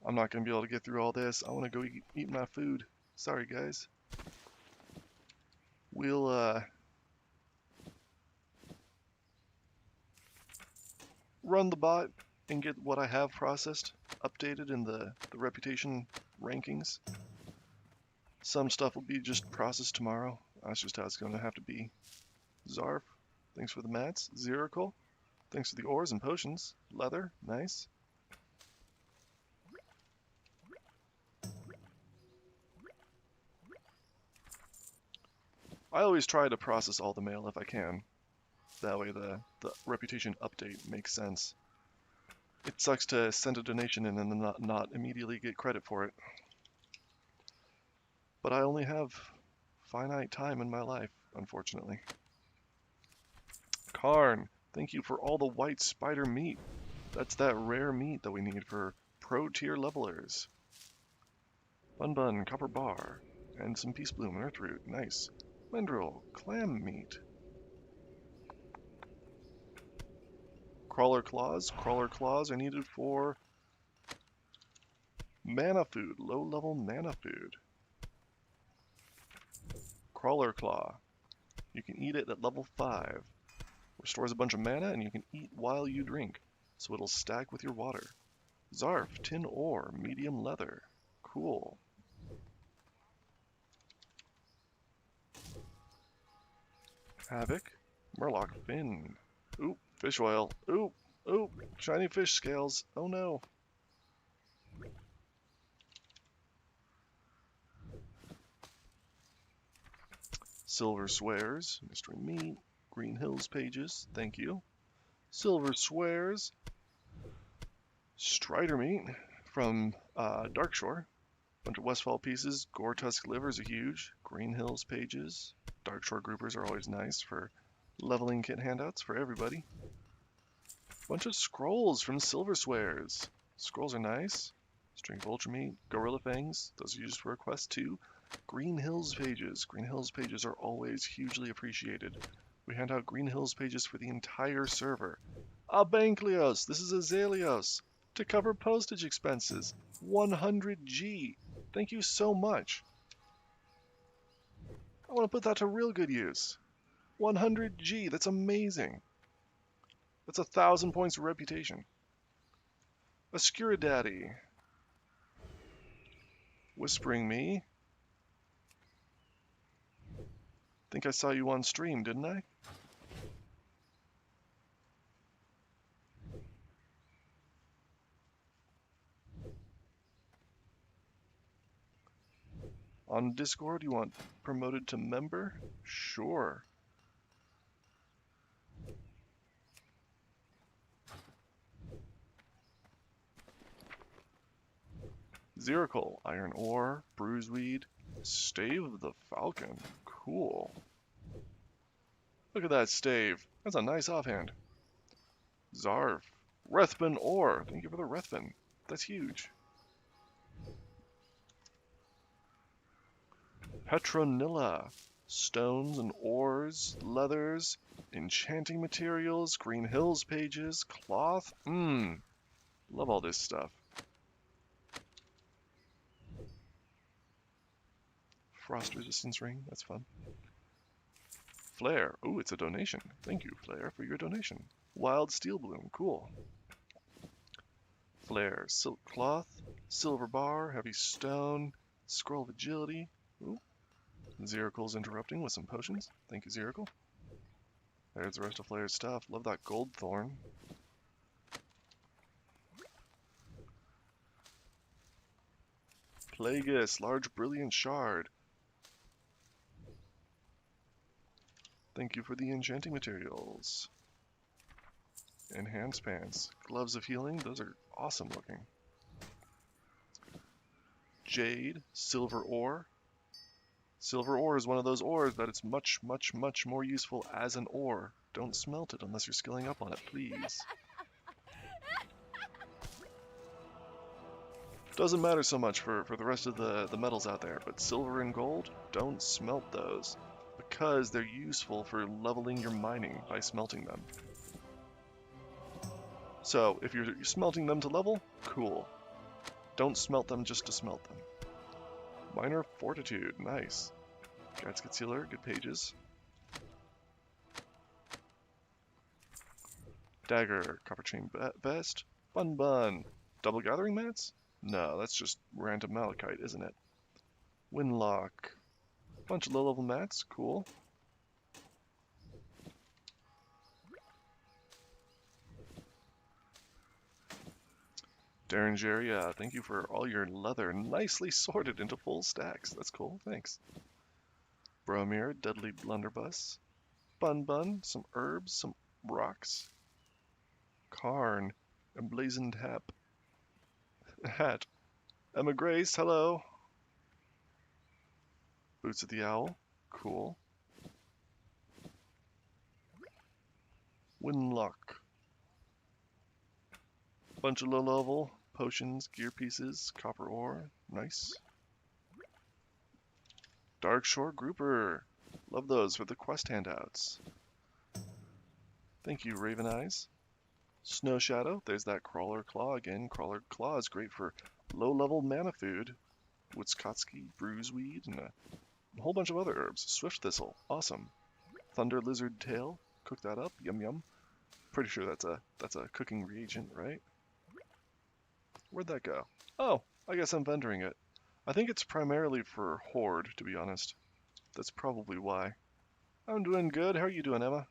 I'm not going to be able to get through all this. I want to go eat my food. Sorry, guys. We'll run the bot and get what I have processed updated in the reputation rankings. Some stuff will be just processed tomorrow. That's just how it's going to have to be. Zarf, thanks for the mats. Ziracle, thanks for the ores and potions. Leather, nice. I always try to process all the mail if I can. That way the reputation update makes sense. It sucks to send a donation in and then not immediately get credit for it. But I only have finite time in my life, unfortunately. Karn, thank you for all the white spider meat. That's that rare meat that we need for pro tier levelers. Bun Bun, copper bar, and some peace bloom and earthroot. Nice. Mendril, clam meat. Crawler claws. Crawler claws are needed for mana food, low level mana food. Crawler claw. You can eat it at level 5. Restores a bunch of mana and you can eat while you drink, so it'll stack with your water. Zarf, tin ore, medium leather. Cool. Havoc, Murloc fin. Oop, fish oil. Oop, oop, shiny fish scales. Oh no. Silver swears, mystery meat, Green Hills pages. Thank you. Silver swears. Strider meat from Darkshore. Bunch of Westfall pieces. Gore Tusk livers are huge. Green Hills pages. Darkshore groupers are always nice for leveling kit handouts for everybody. Bunch of scrolls from Silver Swears. Scrolls are nice. String of Ultra Meat. Gorilla Fangs. Those are used for requests too. Green Hills pages. Green Hills pages are always hugely appreciated. We hand out Green Hills pages for the entire server. Abanklios, this is Azaleos. To cover postage expenses. 100G. Thank you so much. I want to put that to real good use. 100G, that's amazing. That's 1,000 points of reputation. Oscuridaddy. Whispering me. Think I saw you on stream, didn't I? On Discord, you want promoted to member? Sure. Ziracle, Iron Ore, Bruiseweed, Stave of the Falcon. Cool. Look at that stave. That's a nice offhand. Zarv. Rethbin Ore. Thank you for the Rethbin. That's huge. Petronilla. Stones and ores, leathers, enchanting materials, Green Hills pages, cloth. Love all this stuff. Frost resistance ring. That's fun. Flare. Oh, it's a donation. Thank you, Flare, for your donation. Wild Steel Bloom. Cool. Flare. Silk Cloth. Silver Bar. Heavy Stone. Scroll of Agility. Ooh. Ziracle's interrupting with some potions. Thank you, Ziracle. There's the rest of Flare's stuff. Love that Gold Thorn. Plagueis. Large Brilliant Shard. Thank you for the enchanting materials. Enhanced pants. Gloves of healing. Those are awesome looking. Jade. Silver ore. Silver ore is one of those ores that it's much, much, much more useful as an ore. Don't smelt it unless you're skilling up on it, please. Doesn't matter so much for the rest of the metals out there, but silver and gold, don't smelt those. Because they're useful for leveling your mining by smelting them. So, if you're smelting them to level, cool. Don't smelt them just to smelt them. Minor Fortitude, nice. Gatsket Sealer, good pages. Dagger, Copper Chain Vest. Bun Bun. Double Gathering Mats? No, that's just random Malachite, isn't it? Winlock. Bunch of low-level mats, cool. Darengeria, thank you for all your leather nicely sorted into full stacks. That's cool, thanks. Bromir, Deadly Blunderbuss. Bun Bun, some herbs, some rocks. Karn, Emblazoned Hat. Emma Grace, hello. Boots of the Owl, cool. Winlock. Bunch of low level potions, gear pieces, copper ore, nice. Darkshore Grouper, love those for the quest handouts. Thank you, Raven Eyes. Snow Shadow, there's that Crawler Claw again. Crawler Claw is great for low-level mana food. Woodskotsky, Bruiseweed, and a whole bunch of other herbs. Swift Thistle, awesome. Thunder Lizard Tail, cook that up, yum yum. Pretty sure that's a cooking reagent, right? Where'd that go? Oh, I guess I'm vendoring it. I think it's primarily for Horde, to be honest. That's probably why. I'm doing good. How are you doing, Emma?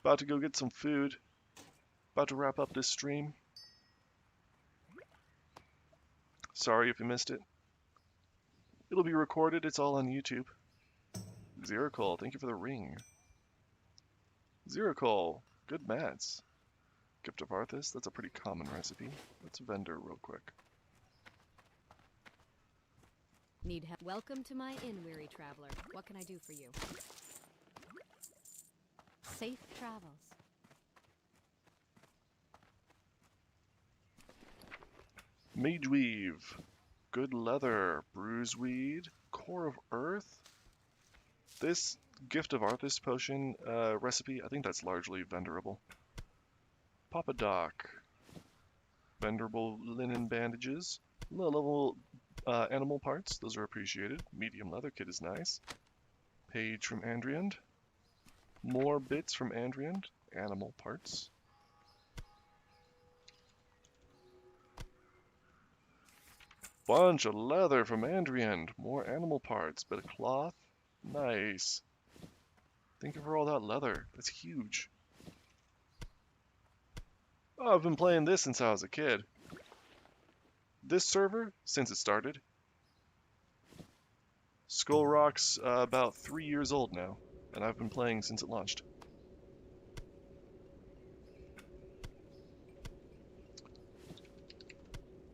About to go get some food. About to wrap up this stream. Sorry if you missed it. It'll be recorded. It's all on YouTube. Zeracol, thank you for the ring. Zeracol, good mats. Gift of Arthas, that's a pretty common recipe. Let's vendor real quick. Need help? Welcome to my inn, weary traveler. What can I do for you? Safe travels. Mageweave, good leather, bruiseweed, core of earth. This Gift of Arthas potion recipe, I think that's largely vendorable. Papa Doc, vendorable linen bandages, low level animal parts, those are appreciated. Medium leather kit is nice. Page from Andriand. More bits from Andriand, animal parts. Bunch of leather from Andriand, more animal parts, bit of cloth, nice. Thank you for all that leather, that's huge. Oh, I've been playing this since I was a kid. This server, since it started. Skull Rock's about 3 years old now, and I've been playing since it launched.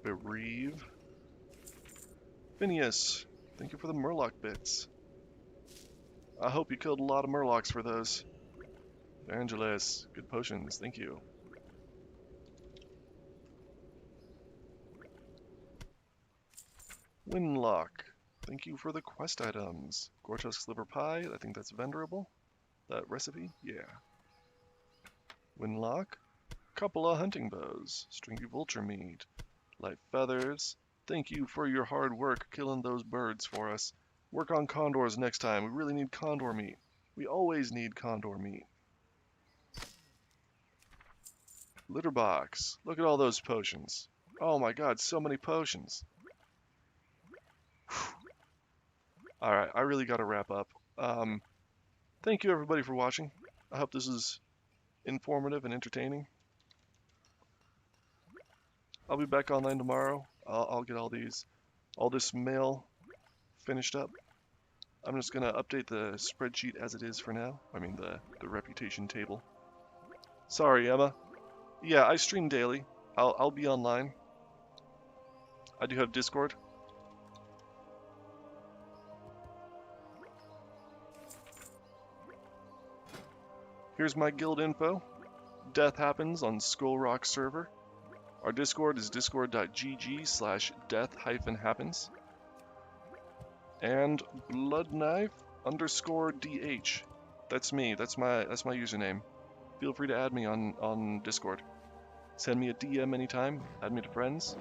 Bereave. Phineas, thank you for the Murloc bits. I hope you killed a lot of Murlocs for those. Evangelis, good potions, thank you. Winlock, thank you for the quest items. Gortusk liver pie, I think that's vendorable. That recipe, yeah. Winlock, couple of hunting bows, stringy vulture meat, light feathers. Thank you for your hard work killing those birds for us. Work on condors next time. We really need condor meat. We always need condor meat. Litter box. Look at all those potions. Oh my god, so many potions. Alright, I really gotta wrap up. Thank you everybody for watching. I hope this is informative and entertaining. I'll be back online tomorrow. I'll get all this mail finished up. I'm just gonna update the spreadsheet as it is for now. I mean the reputation table. Sorry, Emma. Yeah, I stream daily. I'll be online. I do have Discord. Here's my guild info. Death happens on Skull Rock server. Our Discord is discord.gg/death-happens. And bloodknife_DH. That's me. That's my username. Feel free to add me on Discord. Send me a DM anytime. Add me to friends.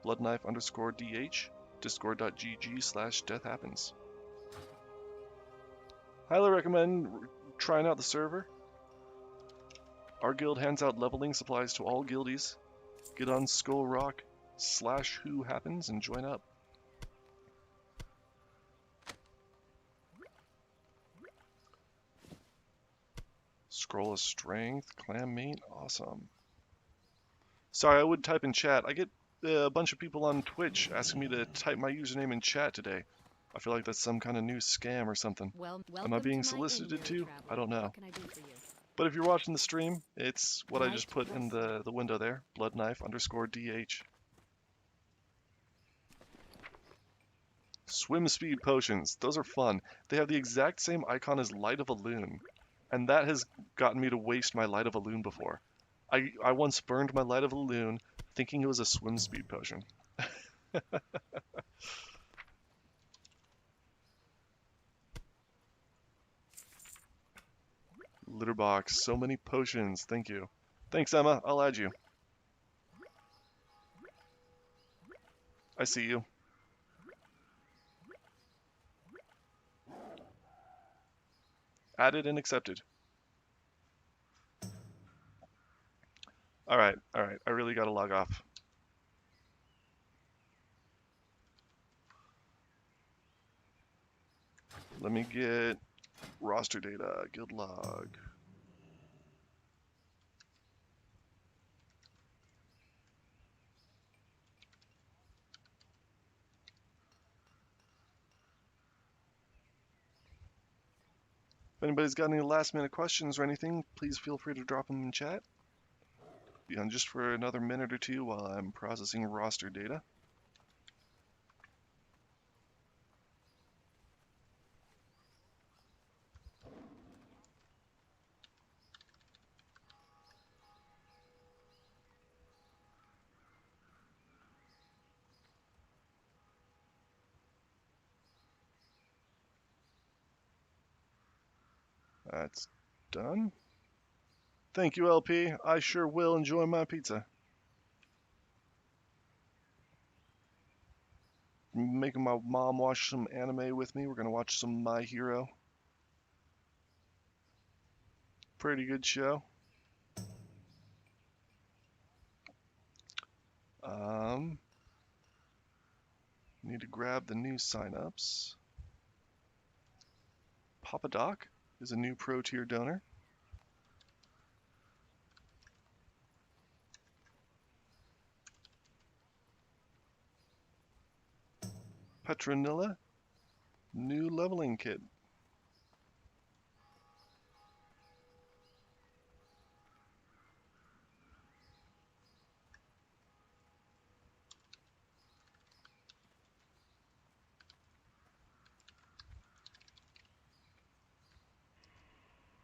Bloodknife_DH. Discord.gg/death-happens. Highly recommend trying out the server. Our guild hands out leveling supplies to all guildies. Get on Skull Rock/who happens and join up. Scroll of Strength, clam meat, awesome. Sorry, I would type in chat. I get a bunch of people on Twitch asking me to type my username in chat today. I feel like that's some kind of new scam or something. Well, Am I welcome being to my solicited inn, too? I traveler. don't know. What can I do for you? But if you're watching the stream, it's what I Right, just put in yes. the window there. Bloodknife_DH. Swim speed potions. Those are fun. They have the exact same icon as Light of a Loon. And that has gotten me to waste my Light of a Loon before. I once burned my Light of a Loon thinking it was a swim speed potion. Litter box. So many potions. Thank you. Thanks, Emma. I'll add you. I see you. Added and accepted. Alright, alright. I really gotta log off. Let me get roster data, guild log. If anybody's got any last minute questions or anything, please feel free to drop them in chat. Be on just for another minute or two while I'm processing roster data. That's done. Thank you, LP. I sure will enjoy my pizza. Making my mom watch some anime with me. We're gonna watch some My Hero. Pretty good show. Need to grab the new signups. Papa Doc is a new pro tier donor. Petronilla, new leveling kit.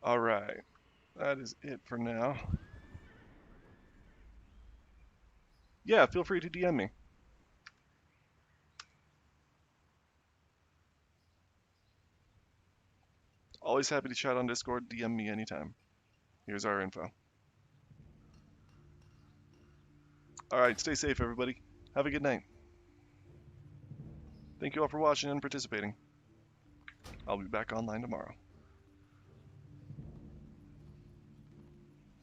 Alright, that is it for now. Yeah, feel free to DM me. Always happy to chat on Discord. DM me anytime. Here's our info. Alright, stay safe, everybody. Have a good night. Thank you all for watching and participating. I'll be back online tomorrow.